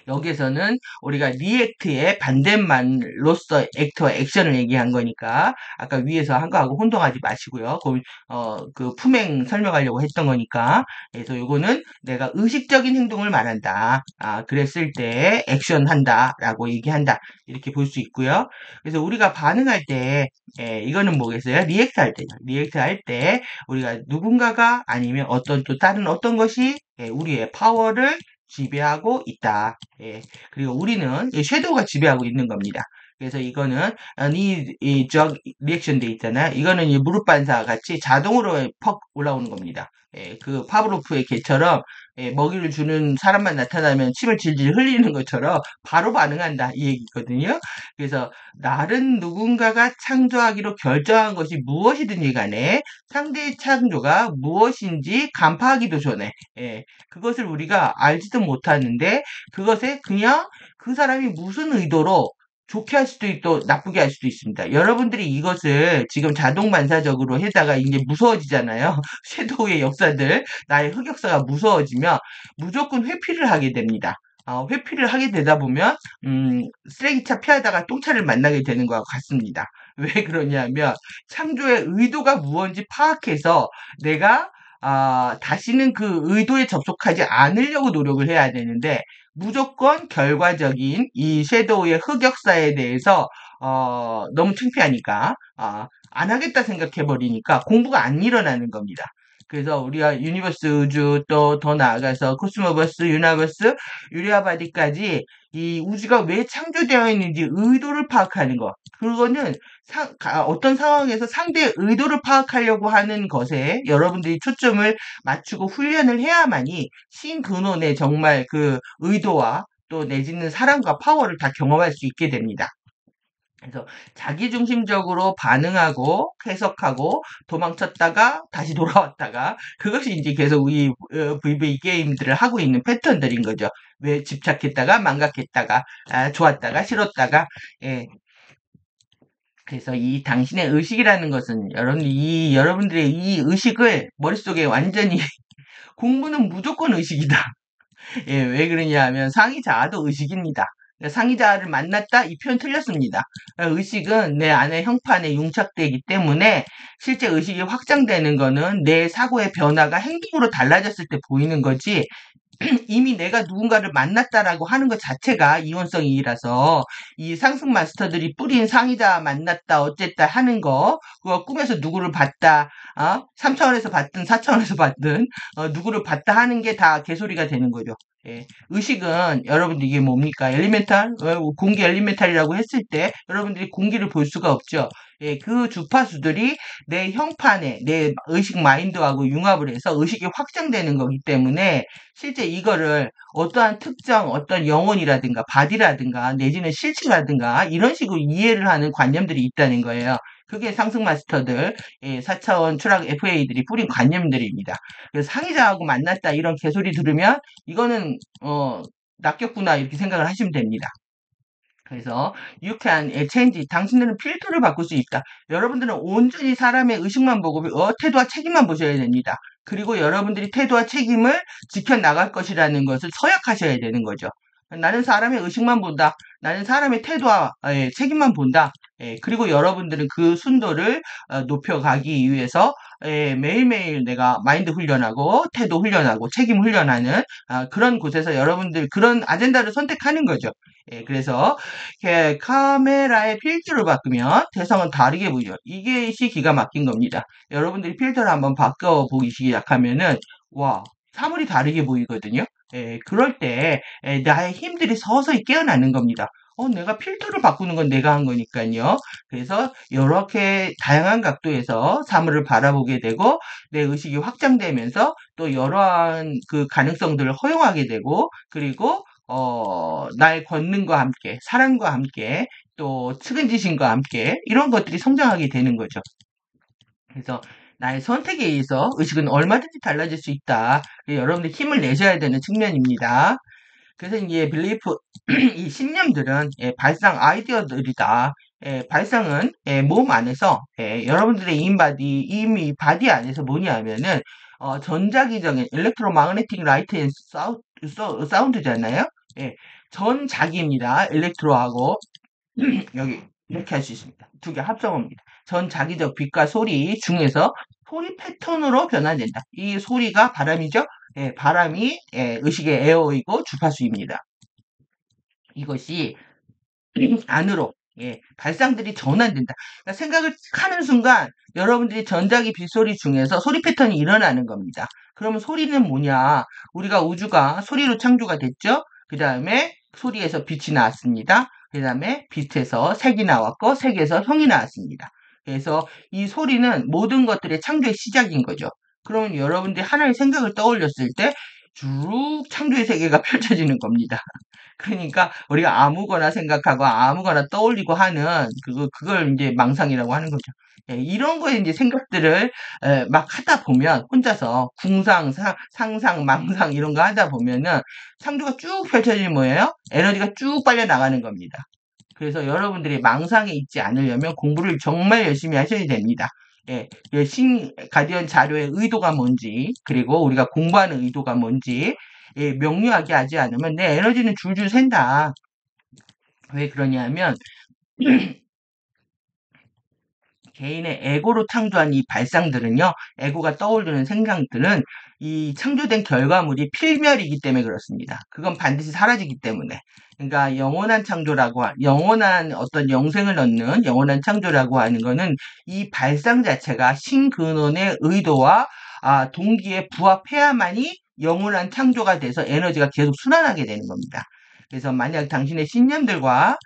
여기에서는 우리가 리액트의 반대말로서 액트와 액션을 얘기한 거니까 아까 위에서 한 거하고 혼동하지 마시고요. 그 품행 설명하려고 했던 거니까 그래서 요거는 내가 의식적인 행동을 말한다. 그랬을 때 액션한다 라고 얘기한다. 이렇게 볼 수 있고요. 그래서 우리가 반응할 때 이거는 뭐겠어요? 리액트 할 때죠. 리액트 할 때 우리가 누군가가 아니면 어떤 또 다른 어떤 것이 우리의 파워를 지배하고 있다. 예. 그리고 우리는 이 섀도우가 지배하고 있는 겁니다. 그래서 이거는 저 리액션 돼 있잖아요. 이거는 이 무릎 반사 같이 자동으로 퍽 올라오는 겁니다. 예, 그 파브로프의 개처럼 먹이를 주는 사람만 나타나면 침을 질질 흘리는 것처럼 바로 반응한다 이 얘기거든요. 그래서 나른 누군가가 창조하기로 결정한 것이 무엇이든지 간에 상대의 창조가 무엇인지 간파하기도 전에 그것을 우리가 알지도 못하는데 그것에 그냥 그 사람이 무슨 의도로 좋게 할 수도 있고 나쁘게 할 수도 있습니다. 여러분들이 이것을 지금 자동 반사적으로 해다가 이제 무서워지잖아요. 섀도우의 역사들, 나의 흑역사가 무서워지면 무조건 회피를 하게 됩니다. 회피를 하게 되다 보면 쓰레기차 피하다가 똥차를 만나게 되는 것과 같습니다. 왜 그러냐면 창조의 의도가 무언지 파악해서 내가 다시는 그 의도에 접속하지 않으려고 노력을 해야 되는데 무조건 결과적인 이 섀도우의 흑역사에 대해서 너무 창피하니까 안 하겠다 생각해 버리니까 공부가 안 일어나는 겁니다. 그래서 우리가 유니버스 우주 또 더 나아가서 코스모버스, 유나버스, 유리아바디까지 이 우주가 왜 창조되어 있는지 의도를 파악하는 거. 그거는 어떤 상황에서 상대의 의도를 파악하려고 하는 것에 여러분들이 초점을 맞추고 훈련을 해야만이 신근원의 정말 그 의도와 또 내지는 사랑과 파워를 다 경험할 수 있게 됩니다. 그래서 자기중심적으로 반응하고 해석하고 도망쳤다가 다시 돌아왔다가 그것이 이제 계속 이 VV 게임들을 하고 있는 패턴들인 거죠. 왜 집착했다가 망각했다가 좋았다가 싫었다가 예. 그래서 이 당신의 의식이라는 것은 여러분들의 이 의식을 머릿속에 완전히 공부는 무조건 의식이다. 예, 왜 그러냐 하면 상위 자아도 의식입니다. 상위 자아를 만났다? 이 표현 틀렸습니다. 의식은 내 안의 형판에 융착되기 때문에 실제 의식이 확장되는 거는 내 사고의 변화가 행동으로 달라졌을 때 보이는 거지 이미 내가 누군가를 만났다라고 하는 것 자체가 이원성이라서 이 상승 마스터들이 뿌린 상이자 만났다 어쨌다 하는 거 그거 꿈에서 누구를 봤다 3차원에서 봤든 4차원에서 봤든 누구를 봤다 하는 게 다 개소리가 되는 거죠. 예. 의식은 여러분들 이게 뭡니까? 엘리멘탈? 공기 엘리멘탈이라고 했을 때 여러분들이 공기를 볼 수가 없죠. 예, 그 주파수들이 내 형판에 내 의식 마인드하고 융합을 해서 의식이 확장되는 거기 때문에 실제 이거를 어떠한 특정 어떤 영혼이라든가 바디라든가 내지는 실체라든가 이런 식으로 이해를 하는 관념들이 있다는 거예요. 그게 상승 마스터들, 4차원 추락 FA들이 뿌린 관념들입니다. 그래서 상의자하고 만났다 이런 개소리 들으면 이거는 낚였구나 이렇게 생각을 하시면 됩니다. 그래서 유쾌한 체인지 당신들은 필터를 바꿀 수 있다. 여러분들은 온전히 사람의 의식만 보고 태도와 책임만 보셔야 됩니다. 그리고 여러분들이 태도와 책임을 지켜나갈 것이라는 것을 서약하셔야 되는 거죠. 나는 사람의 의식만 본다. 나는 사람의 태도와 책임만 본다. 그리고 여러분들은 그 순도를 높여가기 위해서 매일매일 내가 마인드 훈련하고 태도 훈련하고 책임 훈련하는 그런 곳에서 여러분들 그런 아젠다를 선택하는 거죠. 그래서 카메라의 필터를 바꾸면 대상은 다르게 보이죠. 이게 기가 막힌 겁니다. 여러분들이 필터를 한번 바꿔보기 시작하면은 와 사물이 다르게 보이거든요. 그럴 때 나의 힘들이 서서히 깨어나는 겁니다. 내가 필터를 바꾸는 건 내가 한 거니까요. 그래서 이렇게 다양한 각도에서 사물을 바라보게 되고 내 의식이 확장되면서 또 여러한 그 가능성들을 허용하게 되고 그리고 나의 권능과 함께 사랑과 함께 또 측은지심과 함께 이런 것들이 성장하게 되는 거죠. 그래서 나의 선택에 의해서 의식은 얼마든지 달라질 수 있다. 여러분들 힘을 내셔야 되는 측면입니다. 그래서 이제 빌리프 이 신념들은 발상 아이디어들이다. 발상은 몸 안에서 여러분들의 인바디 이미 바디 안에서 뭐냐면은 전자기적인 일렉트로마그네틱 라이트 앤 사운드잖아요. 예, 전자기입니다. 일렉트로하고 여기 이렇게 할 수 있습니다. 두 개 합성합니다. 전 자기적 빛과 소리 중에서 소리 패턴으로 변화된다. 이 소리가 바람이죠? 바람이 의식의 에어이고 주파수입니다. 이것이 안으로 발상들이 전환된다. 그러니까 생각을 하는 순간 여러분들이 전자기 빗소리 중에서 소리 패턴이 일어나는 겁니다. 그러면 소리는 뭐냐? 우리가 우주가 소리로 창조가 됐죠? 그 다음에 소리에서 빛이 나왔습니다. 그 다음에 빛에서 색이 나왔고 색에서 형이 나왔습니다. 그래서 이 소리는 모든 것들의 창조의 시작인 거죠. 그러면 여러분들이 하나의 생각을 떠올렸을 때 쭉 창조의 세계가 펼쳐지는 겁니다. 그러니까 우리가 아무거나 생각하고 아무거나 떠올리고 하는 그걸 이제 망상이라고 하는 거죠. 이런 거에 이제 생각들을 막 하다 보면 혼자서 궁상, 상상, 망상 이런 거 하다 보면은 창조가 쭉 펼쳐지는 뭐예요? 에너지가 쭉 빨려 나가는 겁니다. 그래서 여러분들이 망상에 있지 않으려면 공부를 정말 열심히 하셔야 됩니다. 신 가디언 자료의 의도가 뭔지, 그리고 우리가 공부하는 의도가 뭔지, 명료하게 하지 않으면 내 에너지는 줄줄 샌다. 왜 그러냐면, 개인의 에고로 창조한 이 발상들은요, 에고가 떠오르는 생각들은 이 창조된 결과물이 필멸이기 때문에 그렇습니다. 그건 반드시 사라지기 때문에. 그러니까 영원한 창조라고, 영원한 어떤 영생을 얻는 영원한 창조라고 하는 거는 이 발상 자체가 신근원의 의도와 동기에 부합해야만이 영원한 창조가 돼서 에너지가 계속 순환하게 되는 겁니다. 그래서 만약 당신의 신념들과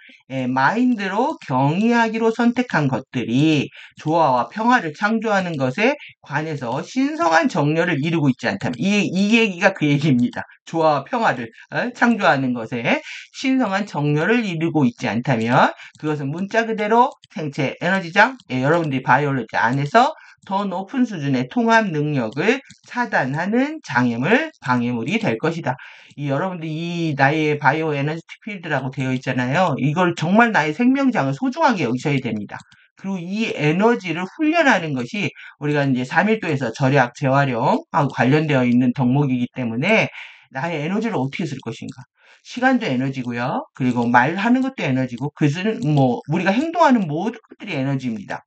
마인드로 경이하기로 선택한 것들이 조화와 평화를 창조하는 것에 관해서 신성한 정렬을 이루고 있지 않다면 이 얘기가 그 얘기입니다. 조화와 평화를 창조하는 것에 신성한 정렬을 이루고 있지 않다면 그것은 문자 그대로 생체 에너지장 여러분들이 바이올로지 안에서 더 높은 수준의 통합 능력을 차단하는 장애물, 방해물이 될 것이다. 여러분들 이 나의 바이오 에너지틱 필드라고 되어 있잖아요. 이걸 정말 나의 생명장을 소중하게 여기셔야 됩니다. 그리고 이 에너지를 훈련하는 것이 우리가 이제 3일도에서 절약, 재활용하고 관련되어 있는 덕목이기 때문에 나의 에너지를 어떻게 쓸 것인가. 시간도 에너지고요. 그리고 말하는 것도 에너지고, 그것은 뭐, 우리가 행동하는 모든 것들이 에너지입니다.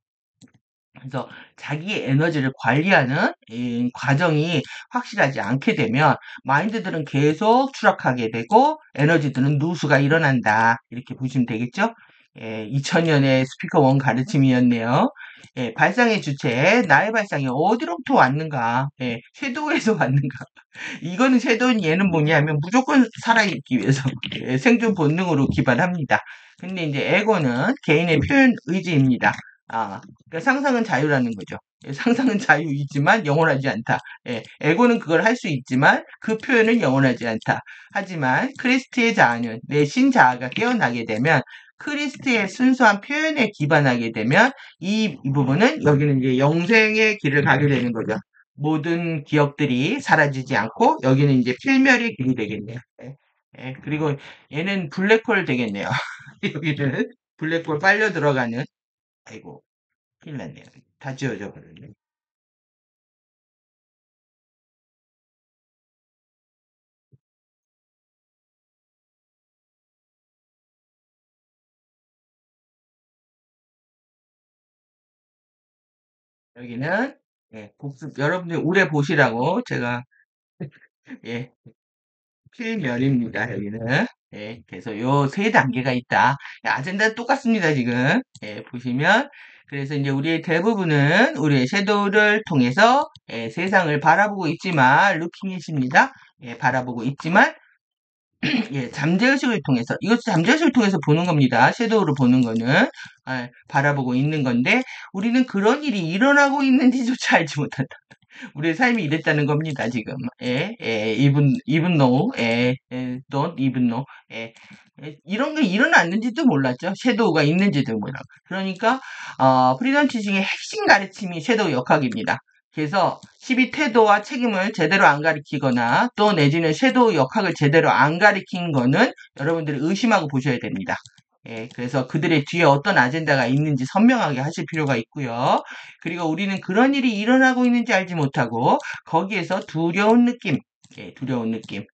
그래서 자기의 에너지를 관리하는 이 과정이 확실하지 않게 되면 마인드들은 계속 추락하게 되고 에너지들은 누수가 일어난다. 이렇게 보시면 되겠죠? 2000년의 스피커 원 가르침이었네요. 발상의 주체, 나의 발상이 어디로부터 왔는가? 섀도우에서 왔는가? 이거는 섀도우는 얘는 뭐냐면 무조건 살아있기 위해서 생존 본능으로 기반합니다. 근데 이제 에고는 개인의 표현 의지입니다. 그러니까 상상은 자유라는 거죠. 상상은 자유이지만 영원하지 않다. 에고는 그걸 할 수 있지만 그 표현은 영원하지 않다. 하지만 크리스트의 자아는 내 신자아가 깨어나게 되면 크리스트의 순수한 표현에 기반하게 되면 이 부분은 여기는 이제 영생의 길을 가게 되는 거죠. 모든 기억들이 사라지지 않고 여기는 이제 필멸의 길이 되겠네요. 그리고 얘는 블랙홀 되겠네요. 여기는 블랙홀 빨려 들어가는 아이고 큰일 났네요. 다 지워져 버렸네. 여기는 복습 여러분들 오래 보시라고 제가 예, 필면입니다. 여기는. 그래서 요 세 단계가 있다. 아젠다 똑같습니다. 지금. 보시면 그래서 이제 우리의 대부분은 우리의 섀도우를 통해서 세상을 바라보고 있지만 루킹잇입니다. 바라보고 있지만 잠재의식을 통해서 이것도 잠재의식을 통해서 보는 겁니다. 섀도우를 보는 거는 바라보고 있는 건데 우리는 그런 일이 일어나고 있는지조차 알지 못한다. 우리의 삶이 이랬다는 겁니다, 지금. even know, don't even know. 이런 게 일어났는지도 몰랐죠. 섀도우가 있는지도 몰라. 그러니까, 프리덤 티칭의 핵심 가르침이 섀도우 역학입니다. 그래서 12태도와 책임을 제대로 안 가르치거나 또 내지는 섀도우 역학을 제대로 안 가르친 거는 여러분들이 의심하고 보셔야 됩니다. 그래서 그들의 뒤에 어떤 아젠다가 있는지 선명하게 하실 필요가 있고요. 그리고 우리는 그런 일이 일어나고 있는지 알지 못하고 거기에서 두려운 느낌, 두려운 느낌,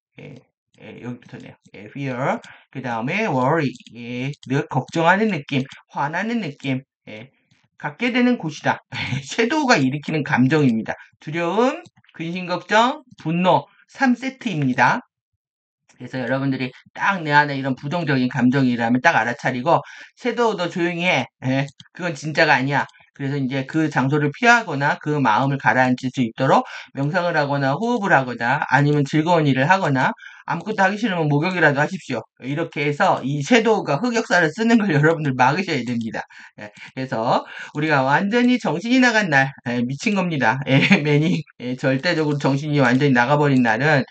여기부터네요. fear, 그 다음에 worry, 늘 걱정하는 느낌, 화나는 느낌, 갖게 되는 곳이다. 섀도우가 일으키는 감정입니다. 두려움, 근심걱정, 분노, 3세트입니다. 그래서 여러분들이 딱 내 안에 이런 부정적인 감정이라면 딱 알아차리고 섀도우 너 조용히 해. 그건 진짜가 아니야. 그래서 이제 그 장소를 피하거나 그 마음을 가라앉힐 수 있도록 명상을 하거나 호흡을 하거나 아니면 즐거운 일을 하거나 아무것도 하기 싫으면 목욕이라도 하십시오. 이렇게 해서 이 섀도우가 흑역사를 쓰는 걸 여러분들 막으셔야 됩니다. 그래서 우리가 완전히 정신이 나간 날, 미친 겁니다. 매니, 절대적으로 정신이 완전히 나가버린 날은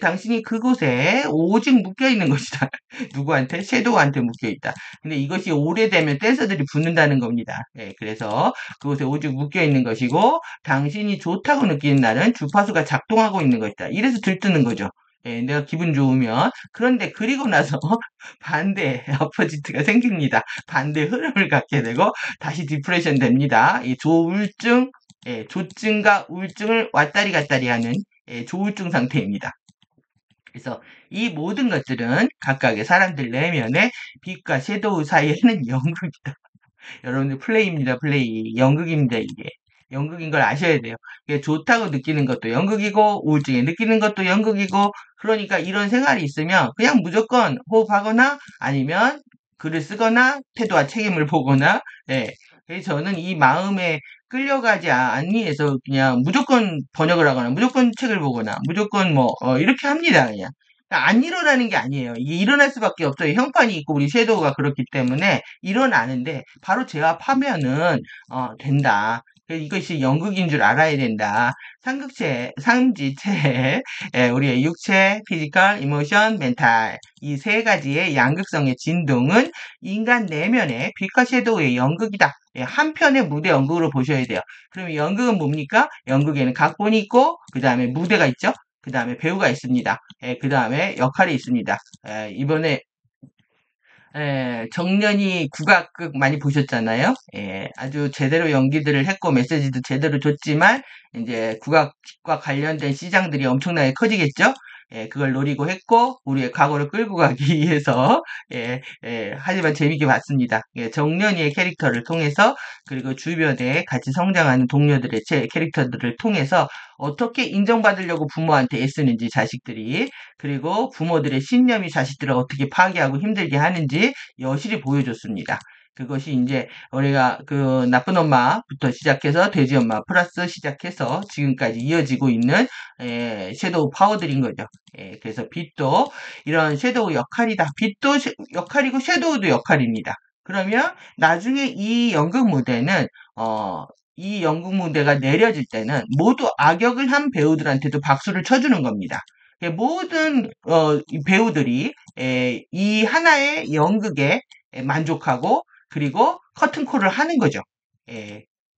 당신이 그곳에 오직 묶여있는 것이다. 누구한테? 섀도우한테 묶여있다. 근데 이것이 오래되면 댄서들이 붙는다는 겁니다. 그래서 그곳에 오직 묶여있는 것이고 당신이 좋다고 느끼는 날은 주파수가 작동하고 있는 것이다. 이래서 들뜨는 거죠. 내가 기분 좋으면. 그런데 그리고 나서 반대 어퍼지트가 생깁니다. 반대 흐름을 갖게 되고 다시 디프레션 됩니다. 이 조울증, 조증과 우울증을 왔다리 갔다리 하는 조울증 상태입니다. 그래서 이 모든 것들은 각각의 사람들 내면의 빛과 섀도우 사이에는 연극이다. 여러분들 플레이입니다, 플레이. 연극입니다, 이게. 연극인 걸 아셔야 돼요. 이게 좋다고 느끼는 것도 연극이고, 우울증에 느끼는 것도 연극이고, 그러니까 이런 생활이 있으면 그냥 무조건 호흡하거나 아니면 글을 쓰거나 태도와 책임을 보거나, 그래서 저는 이 마음에 끌려가지 않기 위해서 그냥 무조건 번역을 하거나 무조건 책을 보거나 무조건 뭐 이렇게 합니다 그냥. 그러니까 안 일어나는 게 아니에요. 이게 일어날 수밖에 없어요. 형판이 있고 우리 섀도우가 그렇기 때문에 일어나는데 바로 제압하면은 된다. 이것이 연극인 줄 알아야 된다. 삼극체, 삼지체, 우리의 육체, 피지컬, 이모션, 멘탈 이 세 가지의 양극성의 진동은 인간 내면의 빛과 섀도우의 연극이다. 한편의 무대 연극으로 보셔야 돼요. 그러면 연극은 뭡니까? 연극에는 각본이 있고 그 다음에 무대가 있죠. 그 다음에 배우가 있습니다. 그 다음에 역할이 있습니다. 이번에 정년이 국악극 많이 보셨잖아요. 아주 제대로 연기들을 했고 메시지도 제대로 줬지만 이제 국악과 관련된 시장들이 엄청나게 커지겠죠. 그걸 노리고 했고 우리의 과거를 끌고 가기 위해서 하지만 재밌게 봤습니다. 정년이의 캐릭터를 통해서 그리고 주변에 같이 성장하는 동료들의 캐릭터들을 통해서 어떻게 인정받으려고 부모한테 애쓰는지 자식들이 그리고 부모들의 신념이 자식들을 어떻게 파괴하고 힘들게 하는지 여실히 보여줬습니다. 그것이 이제 우리가 그 나쁜 엄마부터 시작해서 돼지 엄마 플러스 시작해서 지금까지 이어지고 있는 섀도우 파워들인 거죠. 그래서 빛도 이런 섀도우 역할이다. 빛도 역할이고 섀도우도 역할입니다. 그러면 나중에 이 연극 무대는 이 연극 무대가 내려질 때는 모두 악역을 한 배우들한테도 박수를 쳐주는 겁니다. 모든 이 배우들이 이 하나의 연극에 만족하고 그리고 커튼콜을 하는 거죠.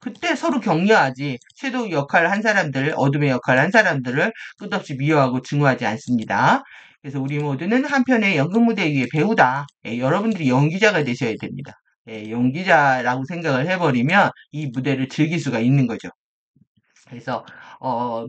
그때 서로 격려하지 섀도우 역할을 한 사람들, 어둠의 역할을 한 사람들을 끝없이 미워하고 증오하지 않습니다. 그래서 우리 모두는 한편의 연극 무대 위의 배우다. 여러분들이 연기자가 되셔야 됩니다. 연기자라고 생각을 해버리면 이 무대를 즐길 수가 있는 거죠. 그래서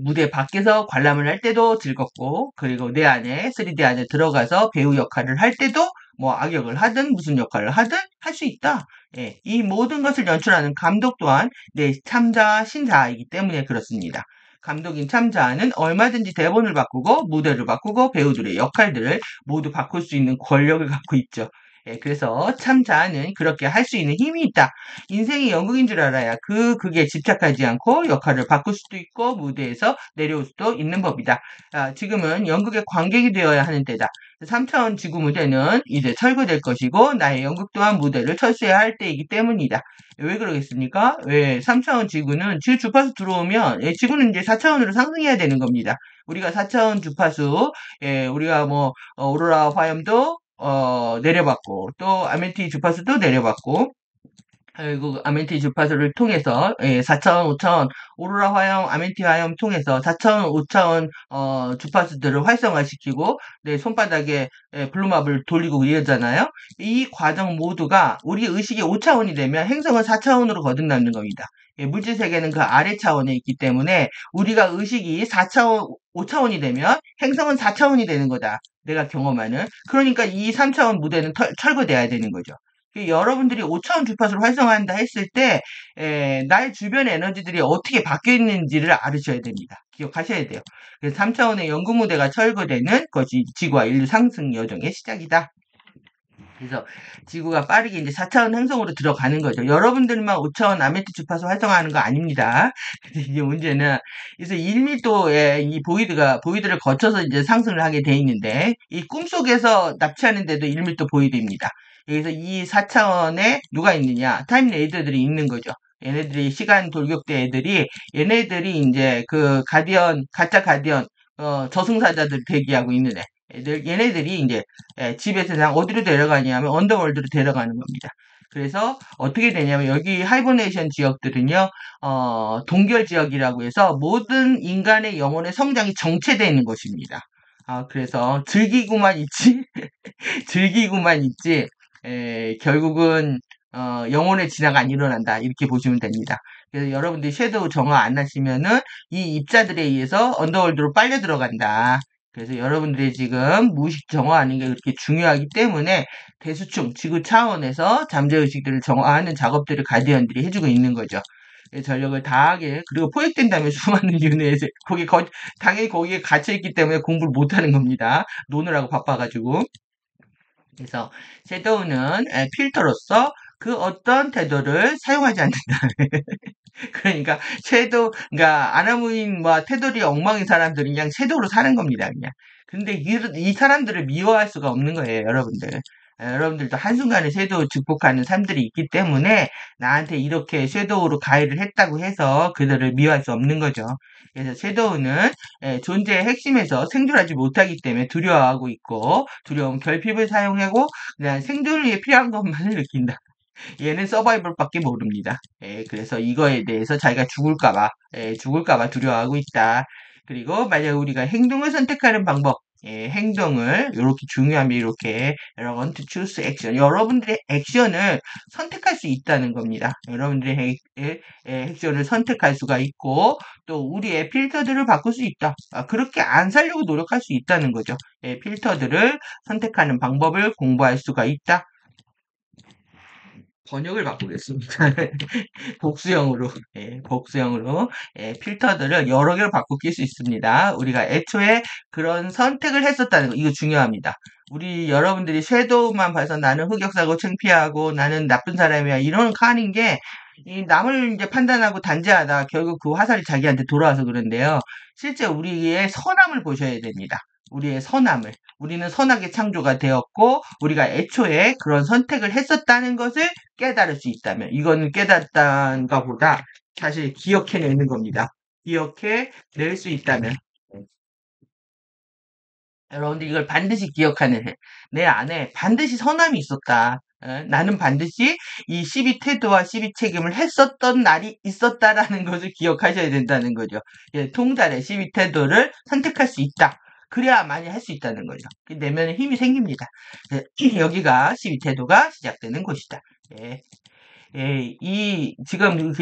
무대 밖에서 관람을 할 때도 즐겁고 그리고 내 안에 3D 안에 들어가서 배우 역할을 할 때도 뭐 악역을 하든 무슨 역할을 하든 할 수 있다. 예, 이 모든 것을 연출하는 감독 또한 네, 참자, 신자이기 때문에 그렇습니다. 감독인 참자는 얼마든지 대본을 바꾸고 무대를 바꾸고 배우들의 역할들을 모두 바꿀 수 있는 권력을 갖고 있죠. 예, 그래서 참자는 그렇게 할 수 있는 힘이 있다. 인생이 연극인 줄 알아야 그게 집착하지 않고 역할을 바꿀 수도 있고 무대에서 내려올 수도 있는 법이다. 지금은 연극의 관객이 되어야 하는 때다. 3차원 지구 무대는 이제 철거될 것이고 나의 연극 또한 무대를 철수해야 할 때이기 때문이다. 왜 그러겠습니까? 왜 3차원 지구는 주파수 들어오면 지구는 이제 4차원으로 상승해야 되는 겁니다. 우리가 4차원 주파수 우리가 뭐 오로라 화염도 내려봤고 또 아멘티 주파수도 내려봤고 그리고 아멘티 주파수를 통해서 4차원, 5차원 오로라 화염, 아멘티 화염 통해서 4차원, 5차원 주파수들을 활성화시키고 내 손바닥에 블루마블 돌리고 이러잖아요. 이 과정 모두가 우리 의식이 5차원이 되면 행성은 4차원으로 거듭나는 겁니다. 물질 세계는 그 아래 차원에 있기 때문에 우리가 의식이 4차원, 5차원이 되면 행성은 4차원이 되는 거다. 내가 경험하는. 그러니까 이 3차원 무대는 철거돼야 되는 거죠. 여러분들이 5차원 주파수를 활성화한다 했을 때 나의 주변 에너지들이 어떻게 바뀌어 있는지를 알으셔야 됩니다. 기억하셔야 돼요. 그래서 3차원의 연구 무대가 철거되는 것이 지구와 인류 상승 여정의 시작이다. 그래서 지구가 빠르게 이제 4차원 행성으로 들어가는 거죠. 여러분들만 5차원 아메트 주파수 활성화하는 거 아닙니다. 근데 이게 문제는 그래서 1밀도의 이 보이드를 거쳐서 이제 상승을 하게 돼 있는데 이 꿈속에서 납치하는데도 1밀도 보이드입니다. 여기서 이 4차원에 누가 있느냐? 타임 레이더들이 있는 거죠. 얘네들이 시간 돌격대 애들이 얘네들이 이제 그 가짜 가디언 저승사자들 대기하고 있는 얘네들이 이제 집에서 그냥 어디로 데려가냐면 언더월드로 데려가는 겁니다. 그래서 어떻게 되냐면 여기 하이버네이션 지역들은요 동결 지역이라고 해서 모든 인간의 영혼의 성장이 정체되어 있는 것입니다. 그래서 즐기고만 있지 즐기고만 있지 결국은 영혼의 진화가 안 일어난다 이렇게 보시면 됩니다. 그래서 여러분들이 섀도우 정화 안 하시면은 이 입자들에 의해서 언더월드로 빨려 들어간다. 그래서 여러분들이 지금 무의식 정화하는 게 그렇게 중요하기 때문에 대수충 지구 차원에서 잠재의식들을 정화하는 작업들을 가디언들이 해주고 있는 거죠. 전력을 다하게 그리고 포획된다면 수많은 윤회에서 당연히 거기에 갇혀있기 때문에 공부를 못하는 겁니다. 노느라고 바빠가지고. 그래서 섀도우는 필터로서 그 어떤 태도를 사용하지 않는다. 그러니까 그러니까 아나무인 뭐 태도리 엉망인 사람들은 그냥 섀도우로 사는 겁니다. 그냥. 근데 이 사람들을 미워할 수가 없는 거예요, 여러분들. 여러분들도 한순간에 섀도우 극복하는 사람들이 있기 때문에 나한테 이렇게 섀도우로 가해를 했다고 해서 그들을 미워할 수 없는 거죠. 그래서 섀도우는 존재의 핵심에서 생존하지 못하기 때문에 두려워하고 있고 두려움 결핍을 사용하고 그냥 생존을 위해 필요한 것만을 느낀다. 얘는 서바이벌밖에 모릅니다. 그래서 이거에 대해서 자기가 죽을까봐 두려워하고 있다. 그리고 만약 우리가 행동을 선택하는 방법, 행동을 이렇게 중요하면 이렇게 want to choose action. 여러분들의 액션을 선택할 수 있다는 겁니다. 여러분들의 액션을 선택할 수가 있고 또 우리의 필터들을 바꿀 수 있다. 그렇게 안 살려고 노력할 수 있다는 거죠. 필터들을 선택하는 방법을 공부할 수가 있다. 번역을 바꾸겠습니다. 복수형으로, 복수형으로, 필터들을 여러 개로 바꿀 수 있습니다. 우리가 애초에 그런 선택을 했었다는 거, 이거 중요합니다. 우리 여러분들이 섀도우만 봐서 나는 흑역사고 창피하고 나는 나쁜 사람이야, 이런 칸인 게, 이 남을 이제 판단하고 단죄하다 결국 그 화살이 자기한테 돌아와서 그런데요. 실제 우리의 선함을 보셔야 됩니다. 우리의 선함을. 우리는 선하게 창조가 되었고, 우리가 애초에 그런 선택을 했었다는 것을 깨달을 수 있다면, 이거는 깨닫다는 것보다 사실 기억해내는 겁니다. 기억해낼 수 있다면. 여러분들 이걸 반드시 기억하는 해. 내 안에 반드시 선함이 있었다. 나는 반드시 이 12태도와 12책임을 했었던 날이 있었다라는 것을 기억하셔야 된다는 거죠. 통달의 12태도를 선택할 수 있다. 그래야만이 할 수 있다는 거죠. 내면에 힘이 생깁니다. 여기가 12태도가 시작되는 곳이다. 예. 지금,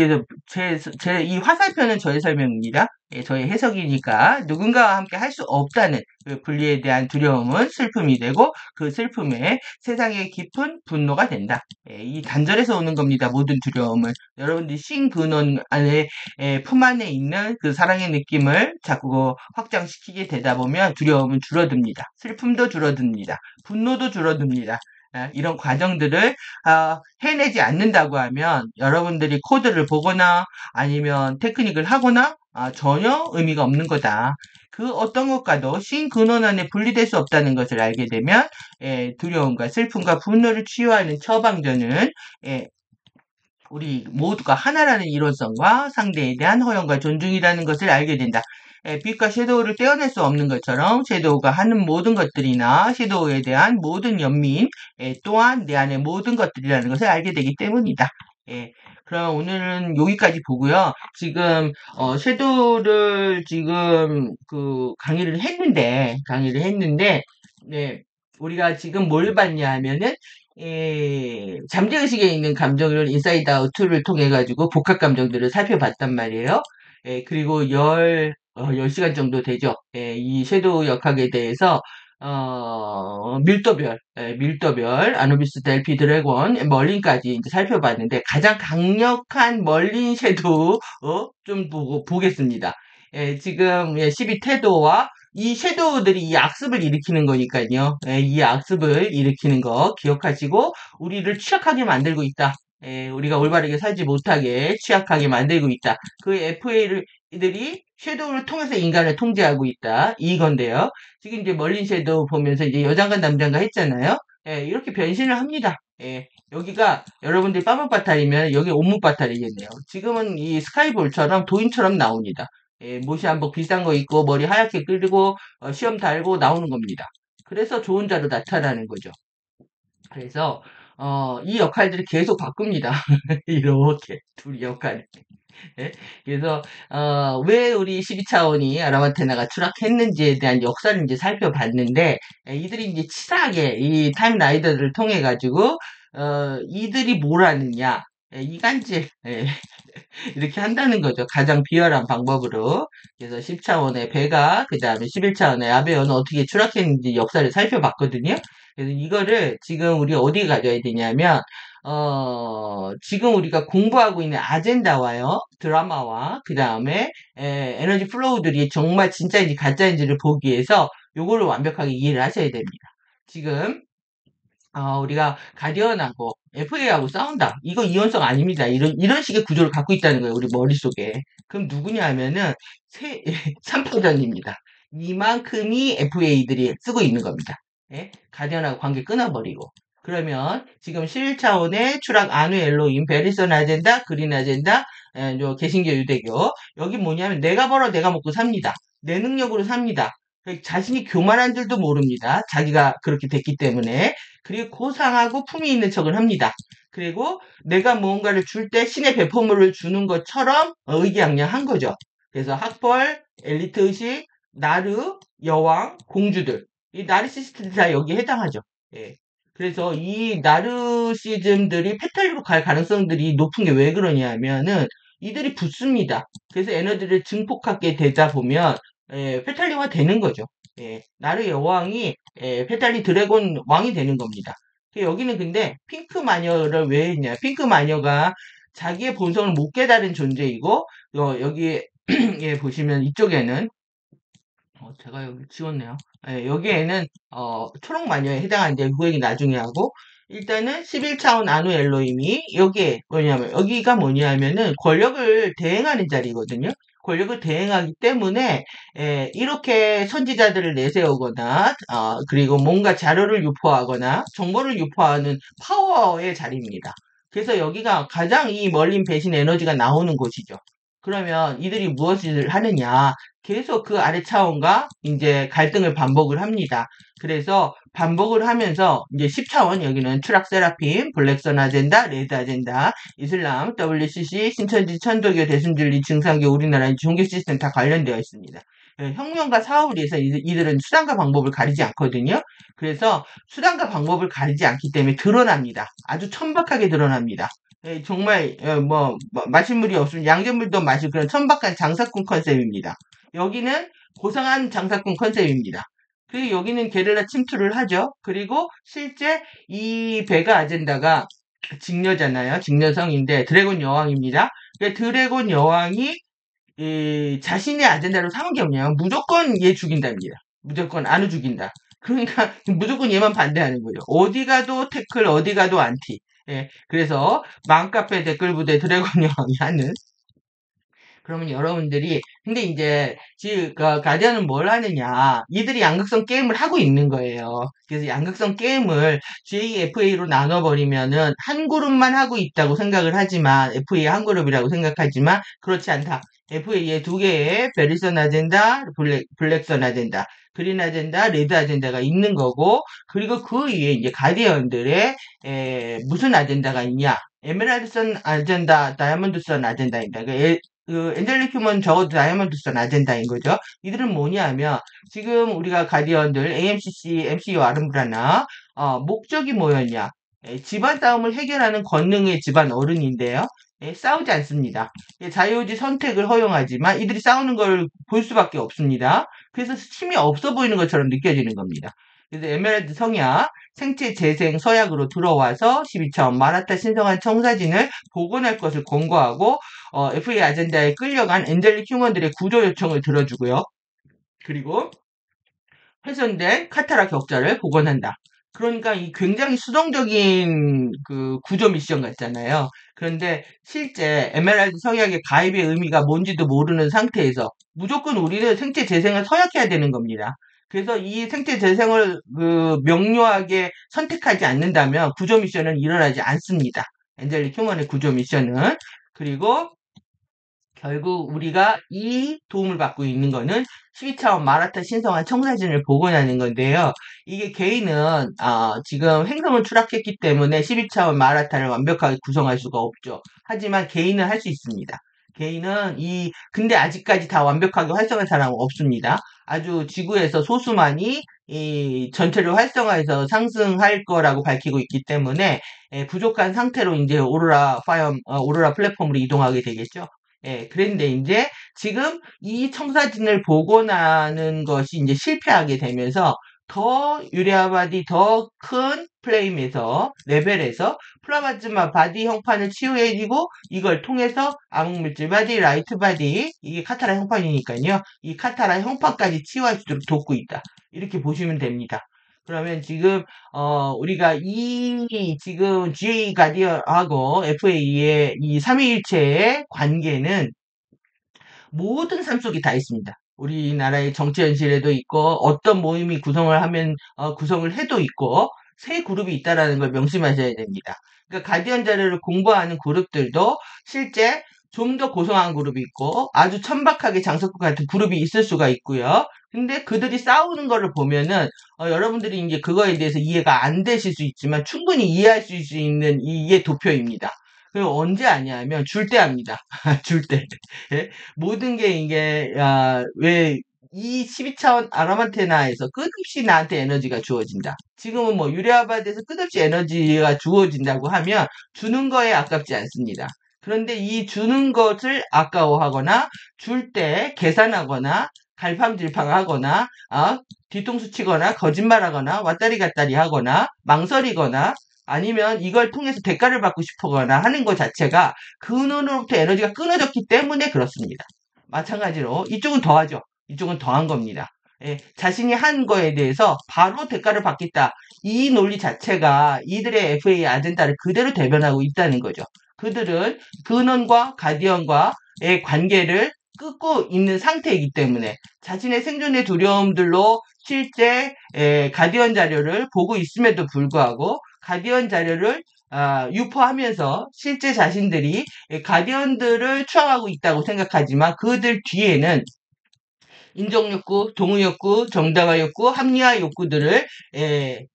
그래서 이 화살표는 저의 설명입니다. 저의 해석이니까 누군가와 함께 할 수 없다는 그 분리에 대한 두려움은 슬픔이 되고 그 슬픔에 세상의 깊은 분노가 된다. 이 단절에서 오는 겁니다. 모든 두려움은. 여러분들이 싱근원 안에, 품 안에 있는 그 사랑의 느낌을 자꾸 확장시키게 되다 보면 두려움은 줄어듭니다. 슬픔도 줄어듭니다. 분노도 줄어듭니다. 이런 과정들을 해내지 않는다고 하면 여러분들이 코드를 보거나 아니면 테크닉을 하거나 전혀 의미가 없는 거다. 그 어떤 것과도 신근원 안에 분리될 수 없다는 것을 알게 되면 두려움과 슬픔과 분노를 치유하는 처방전은 우리 모두가 하나라는 이론성과 상대에 대한 허용과 존중이라는 것을 알게 된다. 빛과 섀도우를 떼어낼 수 없는 것처럼 섀도우가 하는 모든 것들이나 섀도우에 대한 모든 연민 또한 내 안의 모든 것들이라는 것을 알게 되기 때문이다. 그럼 오늘은 여기까지 보고요. 지금 섀도우를 지금 그 강의를 했는데 네, 우리가 지금 뭘 봤냐 하면은 잠재의식에 있는 감정을 인사이드 아웃 툴을 통해 가지고 복합 감정들을 살펴봤단 말이에요. 그리고 10시간 정도 되죠. 이 섀도우 역학에 대해서 밀도별, 아누비스, 델피, 드래곤, 멀린까지 이제 살펴봤는데 가장 강력한 멀린 섀도우 좀 보겠습니다. 지금 12 태도와 이 섀도우들이 이 악습을 일으키는 거니까요. 이 악습을 일으키는 거 기억하시고 우리를 취약하게 만들고 있다. 우리가 올바르게 살지 못하게 취약하게 만들고 있다. 그 FA들이 섀도우를 통해서 인간을 통제하고 있다. 이건데요. 지금 이제 멀린 섀도우 보면서 이제 여장과 남장과 했잖아요. 이렇게 변신을 합니다. 여기가 여러분들이 빠방바탈이면 여기 옴무바탈이겠네요. 지금은 이 스카이볼처럼 도인처럼 나옵니다. 못이 한복 비싼 거 입고 머리 하얗게 끌고 시험 달고 나오는 겁니다. 그래서 좋은 자로 나타나는 거죠. 그래서 이 역할들이 계속 바꿉니다. 이렇게 둘 역할. 예? 그래서 왜 우리 12차원이 아라마테나가 추락했는지에 대한 역사를 이제 살펴봤는데 이들이 이제 치사하게 이 타임라이더를 통해 가지고 이들이 뭘 하느냐 이간질 이렇게 한다는 거죠. 가장 비열한 방법으로. 그래서 10차원의 배가, 그 다음에 11차원의 아베어는 어떻게 추락했는지 역사를 살펴봤거든요. 그래서 이거를 지금 우리가 어디에 가져야 되냐면, 지금 우리가 공부하고 있는 아젠다와요, 드라마와, 그 다음에, 에너지 플로우들이 정말 진짜인지 가짜인지를 보기 위해서 요거를 완벽하게 이해를 하셔야 됩니다. 지금, 우리가 가디언하고 FA하고 싸운다. 이거 이원성 아닙니다. 이런 식의 구조를 갖고 있다는 거예요. 우리 머릿속에. 그럼 누구냐 하면은, 3파전입니다. 이만큼이 FA들이 쓰고 있는 겁니다. 가디언하고 관계 끊어버리고. 그러면 지금 11차원의 추락 아누 엘로임, 베리선 아젠다, 그린 아젠다, 개신교 유대교. 여기 뭐냐면 내가 벌어 내가 먹고 삽니다. 내 능력으로 삽니다. 자신이 교만한 줄도 모릅니다. 자기가 그렇게 됐기 때문에. 그리고 고상하고 품위 있는 척을 합니다. 그리고 내가 무언가를 줄 때 신의 배포물을 주는 것처럼 의기양양한 거죠. 그래서 학벌, 엘리트 의식, 나르, 여왕, 공주들. 이 나르시스트들 다 여기에 해당하죠. 그래서 이 나르시즘들이 페탈리로 갈 가능성들이 높은 게 왜 그러냐 하면은 이들이 붙습니다. 그래서 에너지를 증폭하게 되다 보면 페탈리가 되는 거죠. 나르 여왕이 페탈리 드래곤 왕이 되는 겁니다. 여기는 근데 핑크 마녀를 왜 했냐? 핑크 마녀가 자기의 본성을 못 깨달은 존재이고 여기에 보시면 이쪽에는 제가 여기 지웠네요. 여기에는 초록 마녀에 해당하는데 그 얘기 나중에 하고 일단은 11차원 아누 엘로힘이 여기에 뭐냐면 여기가 뭐냐면은 권력을 대행하는 자리거든요. 권력을 대행하기 때문에 이렇게 선지자들을 내세우거나 그리고 뭔가 자료를 유포하거나 정보를 유포하는 파워의 자리입니다. 그래서 여기가 가장 이 멀린 배신 에너지가 나오는 곳이죠. 그러면 이들이 무엇을 하느냐? 계속 그 아래 차원과 이제 갈등을 반복을 합니다. 그래서 반복을 하면서 이제 10차원 여기는 추락 세라핌, 블랙선 아젠다, 레드 아젠다, 이슬람, WCC, 신천지, 천도교, 대순진리, 증상교, 우리나라의 종교 시스템 다 관련되어 있습니다. 혁명과 사업을 위해서 이들은 수단과 방법을 가리지 않거든요. 그래서 수단과 방법을 가리지 않기 때문에 드러납니다. 아주 천박하게 드러납니다. 정말 마실 물이 없으면 양잿물도 마실 그런 천박한 장사꾼 컨셉입니다. 여기는 고상한 장사꾼 컨셉입니다. 그리고 여기는 게릴라 침투를 하죠. 그리고 실제 이 베가 아젠다가 직녀잖아요. 직녀성인데 드래곤 여왕입니다. 드래곤 여왕이 자신의 아젠다로 삼은 게 없냐. 무조건 얘 죽인답니다. 무조건 안우 죽인다. 그러니까 무조건 얘만 반대하는 거죠. 어디 가도 태클, 어디 가도 안티. 예, 그래서 맘카페 댓글 부대 드래곤 여왕이 하는 그러면 여러분들이 근데 이제 지금 가디언은 뭘 하느냐 이들이 양극성 게임을 하고 있는 거예요. 그래서 양극성 게임을 JFA로 나눠버리면은 한 그룹만 하고 있다고 생각을 하지만 FA 한 그룹이라고 생각하지만 그렇지 않다. FA에 두 개의 베리선 아젠다, 블랙선 아젠다, 그린 아젠다, 레드 아젠다가 있는 거고 그리고 그 위에 이제 가디언들의 무슨 아젠다가 있냐 에메랄드선 아젠다, 다이아몬드선 아젠다입니다. 엔젤릭 휴먼 적어도 다이아몬드선 아젠다인 거죠. 이들은 뭐냐면 지금 우리가 가디언들 AMCC, MCU 아름브라나 목적이 뭐였냐? 집안 싸움을 해결하는 권능의 집안 어른인데요. 싸우지 않습니다. 자유의지 선택을 허용하지만 이들이 싸우는 걸 볼 수밖에 없습니다. 그래서 힘이 없어 보이는 것처럼 느껴지는 겁니다. 그래서 에메랄드 성야 생체 재생 서약으로 들어와서 12차원 마라타 신성한 청사진을 복원할 것을 권고하고 FA 아젠다에 끌려간 엔젤릭 휴먼들의 구조 요청을 들어주고요. 그리고 훼손된 카타라 격자를 복원한다. 그러니까 이 굉장히 수동적인 그 구조 미션 같잖아요. 그런데 실제 에메랄드 성약의 가입의 의미가 뭔지도 모르는 상태에서 무조건 우리는 생체 재생을 서약해야 되는 겁니다. 그래서 이 생체 재생을 명료하게 선택하지 않는다면 구조 미션은 일어나지 않습니다. 엔젤릭 휴먼의 구조 미션은. 그리고 결국 우리가 이 도움을 받고 있는 거는 12차원 마라타 신성한 청사진을 복원하는 건데요. 이게 개인은 지금 행성을 추락했기 때문에 12차원 마라타를 완벽하게 구성할 수가 없죠. 하지만 개인은 할 수 있습니다. 개인은 근데 아직까지 다 완벽하게 활성화한 사람은 없습니다. 아주 지구에서 소수만이 이 전체를 활성화해서 상승할 거라고 밝히고 있기 때문에 부족한 상태로 이제 오로라 플랫폼으로 이동하게 되겠죠. 그런데 이제 지금 이 청사진을 복원하는 것이 이제 실패하게 되면서 더 유레아 바디 더 큰 레벨에서 플라즈마 바디 형판을 치유해지고 이걸 통해서 암흑물질 바디, 라이트 바디 이게 카타라 형판이니까요. 이 카타라 형판까지 치유할 수 있도록 돕고 있다. 이렇게 보시면 됩니다. 그러면 지금 우리가 지금 GA 가디언하고 FA의 이 삼위일체의 관계는 모든 삶 속에 다 있습니다. 우리나라의 정치 현실에도 있고 어떤 모임이 구성을 해도 있고 세 그룹이 있다라는 걸 명심하셔야 됩니다. 그러니까 가디언 자료를 공부하는 그룹들도 실제 좀 더 고성한 그룹이 있고 아주 천박하게 장석구 같은 그룹이 있을 수가 있고요. 근데 그들이 싸우는 거를 보면은 여러분들이 이제 그거에 대해서 이해가 안 되실 수 있지만 충분히 이해할 수 있는 이게 도표입니다. 그리고 언제 하냐면 줄 때 합니다. 줄 때. 예? 모든 게 이게 왜 이 12차원 아라만테나에서 끝없이 나한테 에너지가 주어진다. 지금은 뭐 유레아바드에서 끝없이 에너지가 주어진다고 하면 주는 거에 아깝지 않습니다. 그런데 이 주는 것을 아까워하거나 줄 때 계산하거나 갈팡질팡하거나 뒤통수 치거나 거짓말하거나 왔다리 갔다리 하거나 망설이거나 아니면 이걸 통해서 대가를 받고 싶거나 하는 것 자체가 근원으로부터 에너지가 끊어졌기 때문에 그렇습니다. 마찬가지로 이쪽은 더하죠. 이쪽은 더한 겁니다. 자신이 한 거에 대해서 바로 대가를 받겠다. 이 논리 자체가 이들의 FA 아젠다를 그대로 대변하고 있다는 거죠. 그들은 근원과 가디언과의 관계를 끊고 있는 상태이기 때문에 자신의 생존의 두려움들로 실제 가디언 자료를 보고 있음에도 불구하고 가디언 자료를 유포하면서 실제 자신들이 가디언들을 추앙하고 있다고 생각하지만 그들 뒤에는 인정욕구, 동의욕구, 정당화 욕구, 합리화 욕구들을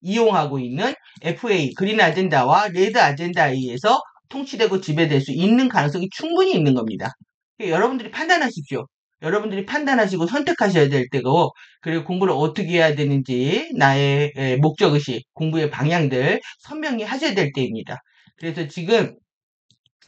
이용하고 있는 FA, 그린 아젠다와 레드 아젠다에 의해서 통치되고 지배될 수 있는 가능성이 충분히 있는 겁니다. 여러분들이 판단하십시오. 여러분들이 판단하시고 선택하셔야 될 때고, 그리고 공부를 어떻게 해야 되는지, 나의 목적의식, 공부의 방향들 선명히 하셔야 될 때입니다. 그래서 지금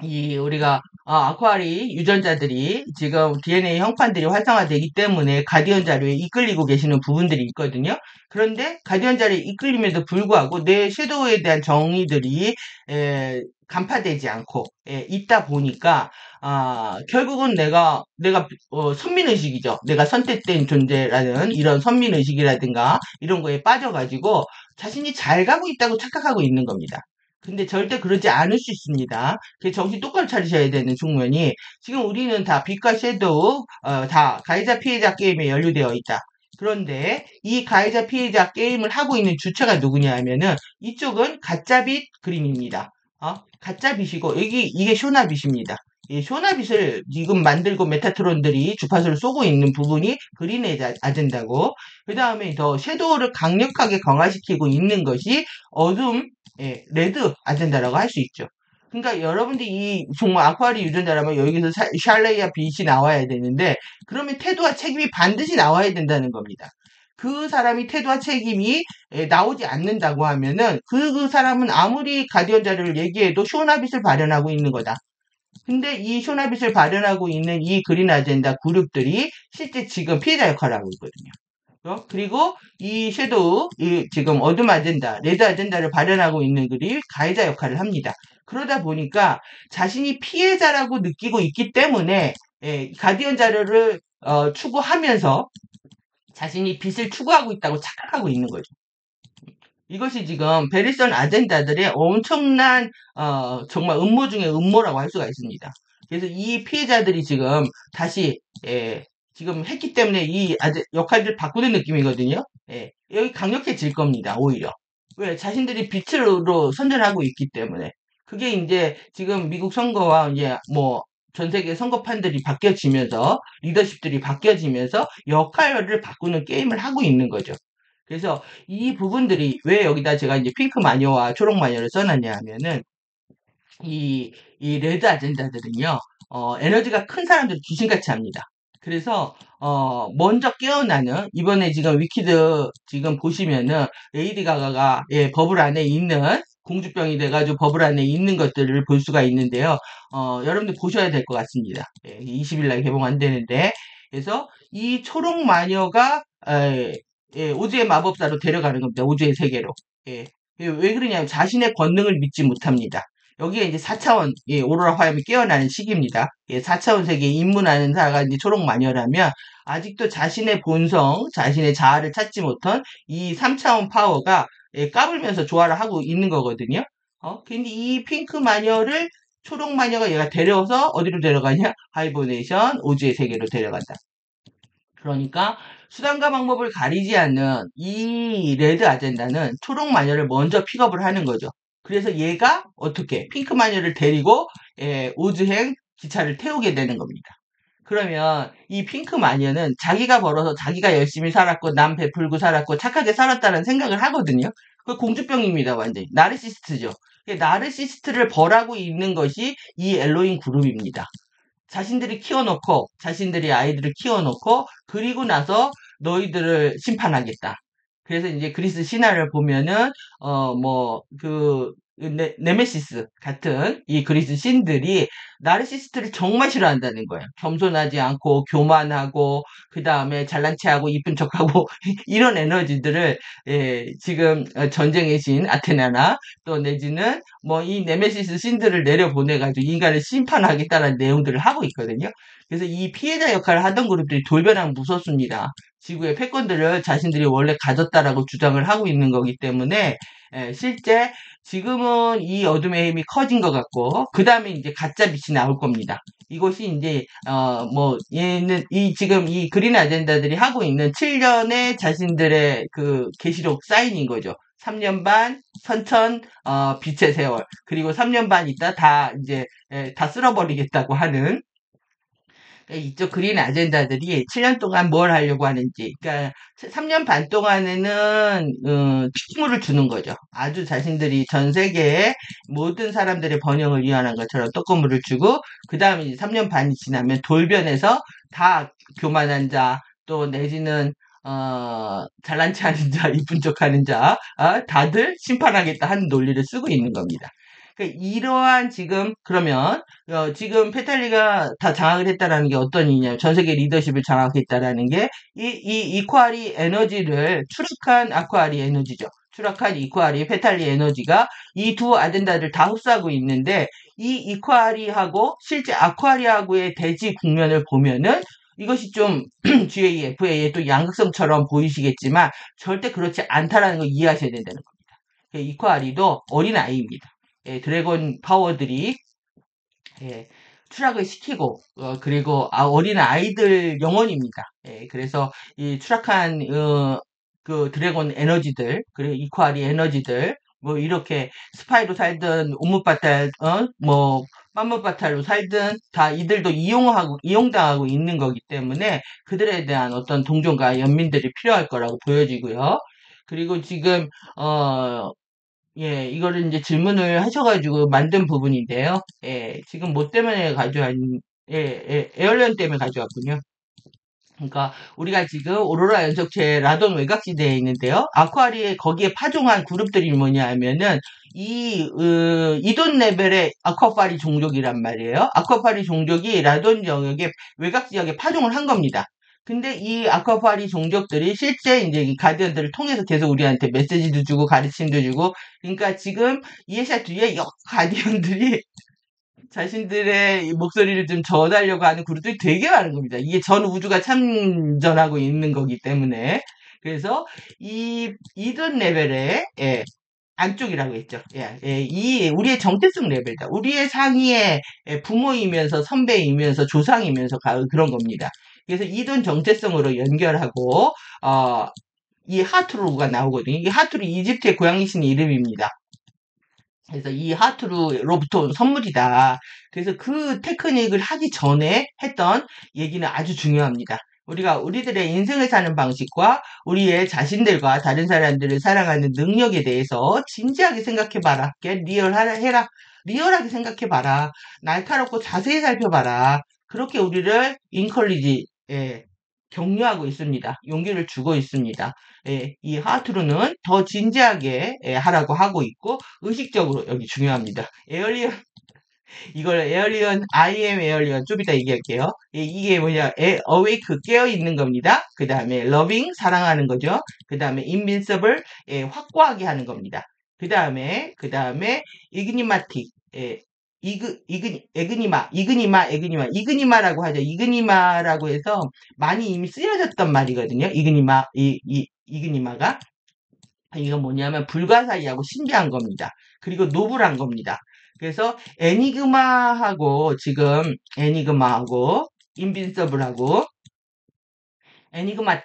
우리가 아쿠아리 유전자들이 지금 DNA 형판들이 활성화되기 때문에 가디언 자료에 이끌리고 계시는 부분들이 있거든요. 그런데 가디언 자료에 이끌림에도 불구하고 내 섀도우에 대한 정의들이 간파되지 않고 있다 보니까 결국은 내가 선민의식이죠. 내가 선택된 존재라는 이런 선민의식이라든가 이런 거에 빠져가지고 자신이 잘 가고 있다고 착각하고 있는 겁니다. 근데 절대 그러지 않을 수 있습니다. 그 정신 똑바로 차리셔야 되는 측면이 지금 우리는 다 빛과 섀도우 다 가해자 피해자 게임에 연루되어 있다. 그런데 이 가해자 피해자 게임을 하고 있는 주체가 누구냐 하면은 이쪽은 가짜빛 그림입니다. 가짜빛이고 이게 쇼나빛입니다. 이 쇼나빛을 지금 만들고 메타트론들이 주파수를 쏘고 있는 부분이 그린의 아젠다고 그 다음에 더 섀도우를 강력하게 강화시키고 있는 것이 어둠 레드 아젠다라고 할 수 있죠. 그러니까 여러분들이 이 정말 아쿠아리 유전자라면 여기서 샬레이아 빛이 나와야 되는데 그러면 태도와 책임이 반드시 나와야 된다는 겁니다. 그 사람이 태도와 책임이 나오지 않는다고 하면은 그 사람은 아무리 가디언 자료를 얘기해도 쇼나빛을 발현하고 있는 거다. 근데 이 쇼나빛을 발현하고 있는 이 그린 아젠다 그룹들이 실제 지금 피해자 역할을 하고 있거든요. 그리고 이 섀도우, 지금 어둠 아젠다, 레드 아젠다를 발현하고 있는 글이 가해자 역할을 합니다. 그러다 보니까 자신이 피해자라고 느끼고 있기 때문에 가디언 자료를 추구하면서 자신이 빛을 추구하고 있다고 착각하고 있는 거죠. 이것이 지금 베리선 아젠다들의 엄청난 정말 음모 중에 음모라고 할 수가 있습니다. 그래서 이 피해자들이 지금 다시 지금 했기 때문에 이 역할을 바꾸는 느낌이거든요. 여기 강력해질 겁니다. 오히려 왜 자신들이 빛으로 선전하고 있기 때문에 그게 이제 지금 미국 선거와 이제 뭐 전 세계 선거판들이 바뀌어지면서 리더십들이 바뀌어지면서 역할을 바꾸는 게임을 하고 있는 거죠. 그래서 이 부분들이 왜 여기다 제가 이제 핑크 마녀와 초록 마녀를 써놨냐 하면은 이 레드 아젠다들은요, 에너지가 큰 사람들 귀신같이 합니다. 그래서, 먼저 깨어나는, 이번에 지금 위키드 지금 보시면은, 레이디 가가가, 버블 안에 있는, 공주병이 돼가지고 버블 안에 있는 것들을 볼 수가 있는데요. 여러분들 보셔야 될 것 같습니다. 20일날 개봉 안 되는데. 그래서 이 초록 마녀가, 오즈의 마법사로 데려가는 겁니다. 오즈의 세계로. 왜 그러냐면 자신의 권능을 믿지 못합니다. 여기에 이제 4차원, 오로라 화염이 깨어나는 시기입니다. 4차원 세계에 입문하는 사가 이제 초록 마녀라면, 아직도 자신의 본성, 자신의 자아를 찾지 못한 이 3차원 파워가 까불면서 조화를 하고 있는 거거든요. 근데 이 핑크 마녀를 초록 마녀가 얘가 데려서 어디로 데려가냐? 하이버네이션, 오즈의 세계로 데려간다. 그러니까 수단과 방법을 가리지 않는 이 레드 아젠다는 초록 마녀를 먼저 픽업을 하는 거죠. 그래서 얘가 어떻게 핑크 마녀를 데리고 오즈행 기차를 태우게 되는 겁니다. 그러면 이 핑크 마녀는 자기가 벌어서 자기가 열심히 살았고 남 베풀고 살았고 착하게 살았다는 생각을 하거든요. 그 공주병입니다. 완전히 나르시스트죠. 나르시스트를 벌하고 있는 것이 이 엘로인 그룹입니다. 자신들이 키워놓고, 자신들이 아이들을 키워놓고, 그리고 나서 너희들을 심판하겠다. 그래서 이제 그리스 신화를 보면은, 네메시스 같은 이 그리스 신들이 나르시스트를 정말 싫어한다는 거예요. 겸손하지 않고, 교만하고, 그 다음에 잘난 체하고, 이쁜 척하고, 이런 에너지들을, 지금 전쟁의 신 아테나나, 또 내지는 이 네메시스 신들을 내려보내가지고 인간을 심판하겠다는 내용들을 하고 있거든요. 그래서 이 피해자 역할을 하던 그룹들이 돌변하면 무섭습니다. 지구의 패권들을 자신들이 원래 가졌다라고 주장을 하고 있는 거기 때문에 실제 지금은 이 어둠의 힘이 커진 것 같고 그 다음에 이제 가짜 빛이 나올 겁니다. 이것이 이제 얘는 지금 이 그린 아젠다들이 하고 있는 7년의 자신들의 그 계시록 사인인 거죠. 3년 반 선천 빛의 세월 그리고 3년 반 있다 다 이제 다 쓸어버리겠다고 하는 이쪽 그린 아젠다들이 7년 동안 뭘 하려고 하는지, 그러니까 3년 반 동안에는 픽물을 주는 거죠. 아주 자신들이 전 세계의 모든 사람들의 번영을 위한 것처럼 떡고물을 주고, 그 다음에 이제 3년 반이 지나면 돌변해서 다 교만한 자, 또 내지는 잘난 체 하는 자, 이쁜 척 하는 자, 다들 심판하겠다 하는 논리를 쓰고 있는 겁니다. 그러니까 이러한 지금 그러면 지금 페탈리가 다 장악을 했다라는 게 어떤 의미냐면 전 세계 리더십을 장악했다라는 게 이 이퀄이 에너지를 추락한 아쿠아리 에너지죠. 추락한 이퀄이 페탈리 에너지가 이 두 아젠다를 다 흡수하고 있는데 이 이퀄이하고 실제 아쿠아리하고의 대지 국면을 보면은 이것이 좀 GAFA의 또 양극성처럼 보이시겠지만 절대 그렇지 않다라는 걸 이해하셔야 된다는 겁니다. 이퀄리도 어린 아이입니다. 드래곤 파워들이 추락을 시키고 그리고 어린 아이들 영혼입니다. 그래서 이 추락한 그 드래곤 에너지들 그리고 이퀄리 에너지들 뭐 이렇게 스파이로 살든 오무바탈 뭐 빰무바탈로 살든 다 이들도 이용당하고 있는 거기 때문에 그들에 대한 어떤 동정과 연민들이 필요할 거라고 보여지고요. 그리고 지금 이거를 이제 질문을 하셔가지고 만든 부분인데요. 지금 뭐 때문에 에얼리언 때문에 가져왔군요. 그러니까 우리가 지금 오로라 연속체 라돈 외곽지대에 있는데요. 아쿠아리에 거기에 파종한 그룹들이 뭐냐 하면은 이돈 레벨의 아쿠아파리 종족이란 말이에요. 아쿠아파리 종족이 라돈 영역의 외곽 지역에 파종을 한 겁니다. 근데 이 아쿠아파리 종족들이 실제 이제 이 가디언들을 통해서 계속 우리한테 메시지도 주고 가르침도 주고 그러니까 지금 이에샤 뒤에 가디언들이 자신들의 목소리를 좀 전하려고 하는 그룹들이 되게 많은 겁니다. 이게 전 우주가 참전하고 있는 거기 때문에. 그래서 이전 레벨의 안쪽이라고 했죠. 우리의 정체성 레벨이다. 우리의 상위의 부모이면서 선배이면서 조상이면서 그런 겁니다. 그래서 이돈 정체성으로 연결하고 이 하투루가 나오거든요. 이 하투루 이집트의 고양이신 이름입니다. 그래서 이 하투루로부터 온 선물이다. 그래서 그 테크닉을 하기 전에 했던 얘기는 아주 중요합니다. 우리들의 인생을 사는 방식과 우리의 자신들과 다른 사람들을 사랑하는 능력에 대해서 진지하게 생각해봐라. 해라. 리얼하게 생각해봐라. 날카롭고 자세히 살펴봐라. 그렇게 우리를 격려하고 있습니다. 용기를 주고 있습니다. 이 하투루는 더 진지하게 하라고 하고 있고 의식적으로 여기 중요합니다. 에얼리언, I am 에얼리언 좀 이따 얘기할게요. 이게 뭐냐, awake, 깨어있는 겁니다. 그 다음에 loving, 사랑하는 거죠. 그 다음에 invincible, 확고하게 하는 겁니다. 그 다음에 ignimatic, 이그니마라고 하죠. 이그니마라고 해서 많이 이미 쓰여졌던 말이거든요. 이그니마가. 이건 뭐냐면 불가사의하고 신비한 겁니다. 그리고 노블한 겁니다. 그래서 애니그마하고 인빈서블하고 애니그마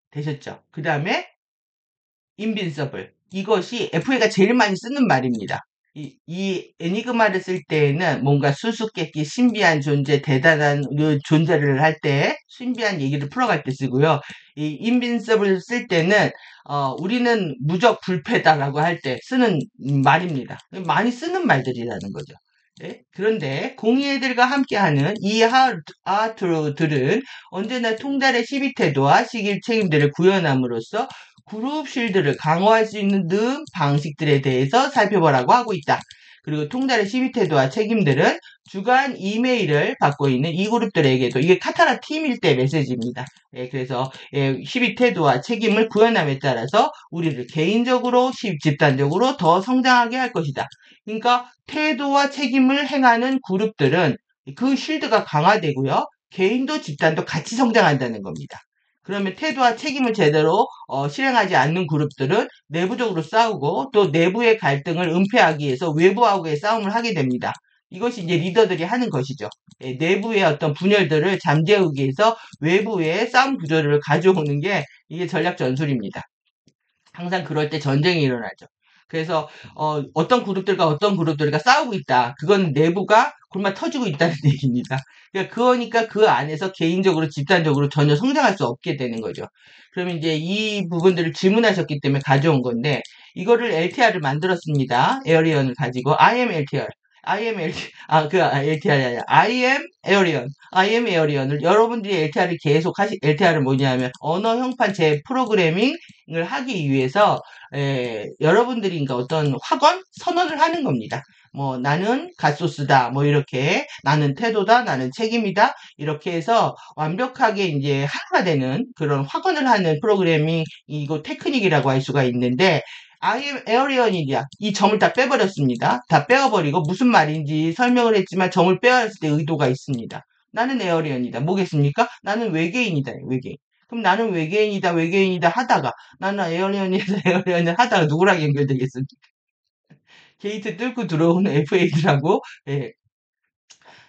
되셨죠? 그 다음에 인빈서블 이것이 FA가 제일 많이 쓰는 말입니다. 이 애니그마를 쓸 때에는 뭔가 수수께끼 신비한 존재, 대단한 존재를 할 때 신비한 얘기를 풀어갈 때 쓰고요. 이 인빈서블 쓸 때는 우리는 무적 불패다라고 할 때 쓰는 말입니다. 많이 쓰는 말들이라는 거죠. 네? 그런데 공이애들과 함께하는 이 하트들은 언제나 통달의 12태도와 시길 책임들을 구현함으로써 그룹 쉴드를 강화할 수 있는 등 방식들에 대해서 살펴보라고 하고 있다. 그리고 통달의 12태도와 책임들은 주간 이메일을 받고 있는 이 그룹들에게도 이게 카타라 팀일 때 메시지입니다. 그래서 12태도와 책임을 구현함에 따라서 우리를 개인적으로 집단적으로 더 성장하게 할 것이다. 그러니까 태도와 책임을 행하는 그룹들은 그 쉴드가 강화되고요. 개인도 집단도 같이 성장한다는 겁니다. 그러면 태도와 책임을 제대로 실행하지 않는 그룹들은 내부적으로 싸우고 또 내부의 갈등을 은폐하기 위해서 외부하고의 싸움을 하게 됩니다. 이것이 이제 리더들이 하는 것이죠. 내부의 어떤 분열들을 잠재우기 위해서 외부의 싸움 구조를 가져오는 게 이게 전략 전술입니다. 항상 그럴 때 전쟁이 일어나죠. 그래서 어떤 그룹들과 싸우고 있다. 그건 내부가 골마 터지고 있다는 얘기입니다. 그러니까 그 안에서 개인적으로 집단적으로 전혀 성장할 수 없게 되는 거죠. 그러면 이제 이 부분들을 질문하셨기 때문에 가져온 건데 이거를 LTR을 만들었습니다. 에어리언을 가지고 I am LTR. LTR이 아니라 I am 에어리언을 여러분들이 LTR을 뭐냐면 언어 형판 재 프로그래밍을 하기 위해서 여러분들이 그러니까 어떤 선언을 하는 겁니다. 뭐 나는 갓소스다 뭐 이렇게 나는 태도다 나는 책임이다 이렇게 해서 완벽하게 이제 하나가 되는 그런 확언을 하는 프로그래밍 이거 테크닉이라고 할 수가 있는데 I am 에어리언이야. 이 점을 다 빼버렸습니다. 다 빼어버리고 무슨 말인지 설명을 했지만 점을 빼었을 때 의도가 있습니다. 나는 에어리언이다. 뭐겠습니까? 나는 외계인이다. 외계인. 그럼 나는 외계인이다 하다가 나는 에어리언이다 에어리언을 하다가 누구랑 연결되겠습니까? 게이트 뚫고 들어오는 FA들하고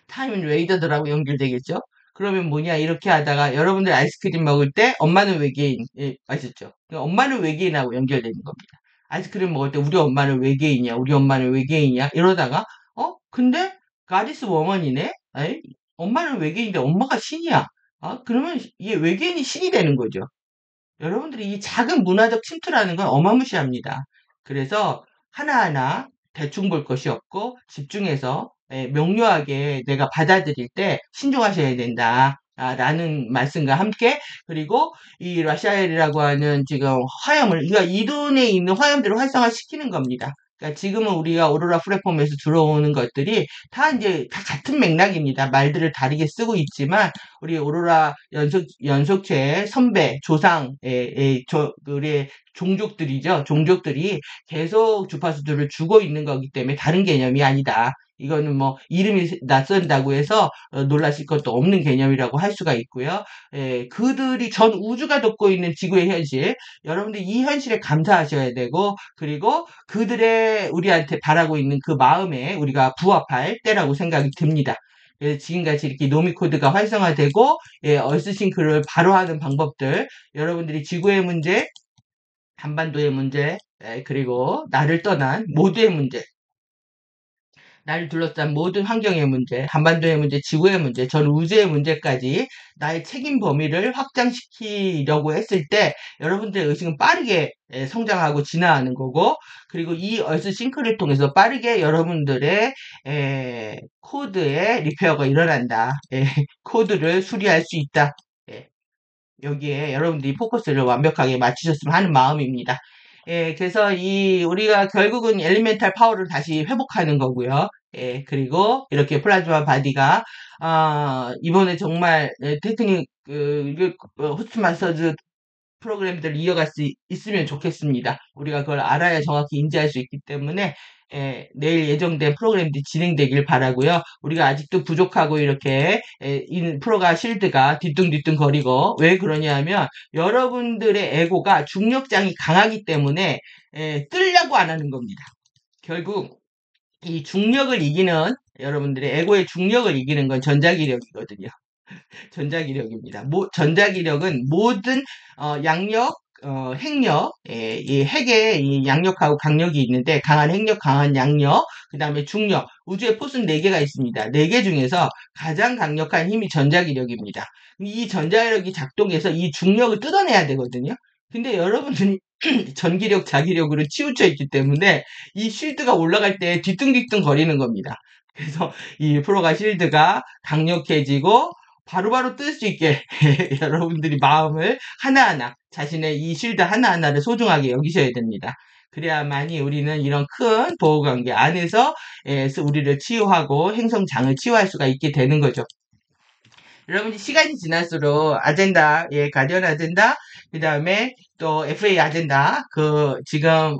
타임 레이더들하고 연결되겠죠? 그러면 뭐냐 이렇게 하다가 여러분들 아이스크림 먹을 때 엄마는 외계인 아셨죠? 엄마는 외계인하고 연결되는 겁니다. 아이스크림 먹을 때 우리 엄마는 외계인이야 우리 엄마는 외계인이야 이러다가 근데 가디스 워먼이네 에이? 엄마는 외계인인데 엄마가 신이야 그러면 이게 외계인이 신이 되는 거죠. 여러분들이 이 작은 문화적 침투라는 건 어마무시합니다. 그래서 하나하나 대충 볼 것이 없고 집중해서 명료하게 내가 받아들일 때 신중하셔야 된다. 라는 말씀과 함께 그리고 이 라샤엘이라고 하는 지금 화염을 그러니까 이론에 있는 화염들을 활성화시키는 겁니다. 그러니까 지금은 우리가 오로라 플랫폼에서 들어오는 것들이 다 이제 다 같은 맥락입니다. 말들을 다르게 쓰고 있지만 우리 오로라 연속체 선배 우리 종족들이죠. 종족들이 계속 주파수들을 주고 있는 거기 때문에 다른 개념이 아니다. 이거는 뭐 이름이 낯선다고 해서 놀라실 것도 없는 개념이라고 할 수가 있고요. 그들이 전 우주가 덮고 있는 지구의 현실, 여러분들 이 현실에 감사하셔야 되고 그리고 그들의 우리한테 바라고 있는 그 마음에 우리가 부합할 때라고 생각이 듭니다. 그래서 지금같이 이렇게 노미코드가 활성화되고 얼스싱크를 바로 하는 방법들 여러분들이 지구의 문제, 한반도의 문제, 그리고 나를 떠난 모두의 문제 나를 둘러싼 모든 환경의 문제, 한반도의 문제, 지구의 문제, 전 우주의 문제까지 나의 책임 범위를 확장시키려고 했을 때 여러분들의 의식은 빠르게 성장하고 진화하는 거고 그리고 이 얼스 싱크를 통해서 빠르게 여러분들의 코드의 리페어가 일어난다. 코드를 수리할 수 있다. 여기에 여러분들이 포커스를 완벽하게 맞추셨으면 하는 마음입니다. 그래서 우리가 결국은 엘리멘탈 파워를 다시 회복하는 거고요. 그리고 이렇게 플라즈마 바디가, 이번에 정말, 테크닉, 호스트 마사지 프로그램들을 이어갈 수 있으면 좋겠습니다. 우리가 그걸 알아야 정확히 인지할 수 있기 때문에 내일 예정된 프로그램들이 진행되길 바라고요. 우리가 아직도 부족하고 이렇게 이 프로가 실드가 뒤뚱뒤뚱 거리고 왜 그러냐면 여러분들의 에고가 중력장이 강하기 때문에 뜨려고 안 하는 겁니다. 결국 이 중력을 이기는 여러분들의 에고의 중력을 이기는 건 전자기력이거든요. 전자기력입니다. 전자기력은 모든 양력, 핵력, 이 핵에 이 양력하고 강력이 있는데 강한 핵력, 강한 양력, 그 다음에 중력, 우주에 포스는 4개가 있습니다. 4개 중에서 가장 강력한 힘이 전자기력입니다. 이 전자기력이 작동해서 이 중력을 뜯어내야 되거든요. 근데 여러분들이 전기력, 자기력으로 치우쳐 있기 때문에 이 쉴드가 올라갈 때 뒤뚱뒤뚱 거리는 겁니다. 그래서 이 프로가 실드가 강력해지고 바로바로 뜰 수 있게 여러분들이 마음을 하나하나 자신의 이 실드 하나하나를 소중하게 여기셔야 됩니다. 그래야만이 우리는 이런 큰 보호관계 안에서 우리를 치유하고 행성장을 치유할 수가 있게 되는 거죠. 여러분들 시간이 지날수록 아젠다, 가디언 아젠다, 그 다음에 또 FA 아젠다, 지금,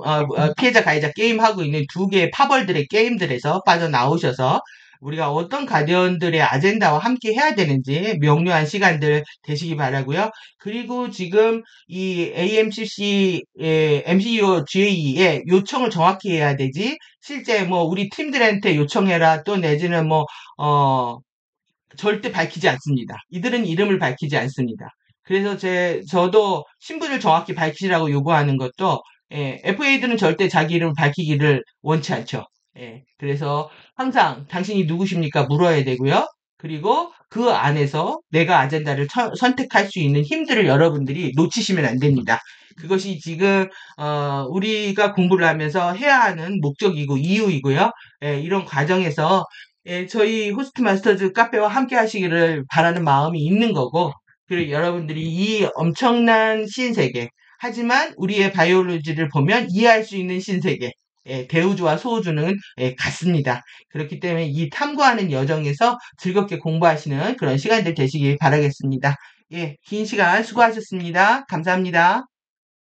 피해자 가해자 게임 하고 있는 2개의 파벌들의 게임들에서 빠져나오셔서 우리가 어떤 가디언들의 아젠다와 함께 해야 되는지 명료한 시간들 되시기 바라고요. 그리고 지금 이 AMCC, MCU GAE의 요청을 정확히 해야 되지, 실제 뭐 우리 팀들한테 요청해라, 또 내지는 뭐, 절대 밝히지 않습니다. 이들은 이름을 밝히지 않습니다. 그래서 저도 신분을 정확히 밝히라고 요구하는 것도 FA들은 절대 자기 이름을 밝히기를 원치 않죠. 그래서 항상 당신이 누구십니까 물어야 되고요. 그리고 그 안에서 내가 아젠다를 선택할 수 있는 힘들을 여러분들이 놓치시면 안 됩니다. 그것이 지금 우리가 공부를 하면서 해야 하는 목적이고 이유이고요. 예, 이런 과정에서 예, 저희 호스트 마스터즈 카페와 함께 하시기를 바라는 마음이 있는 거고, 그리고 여러분들이 이 엄청난 신세계, 하지만 우리의 바이올로지를 보면 이해할 수 있는 신세계, 예, 대우주와 소우주는 예, 같습니다. 그렇기 때문에 이 탐구하는 여정에서 즐겁게 공부하시는 그런 시간들 되시길 바라겠습니다. 예, 긴 시간 수고하셨습니다. 감사합니다.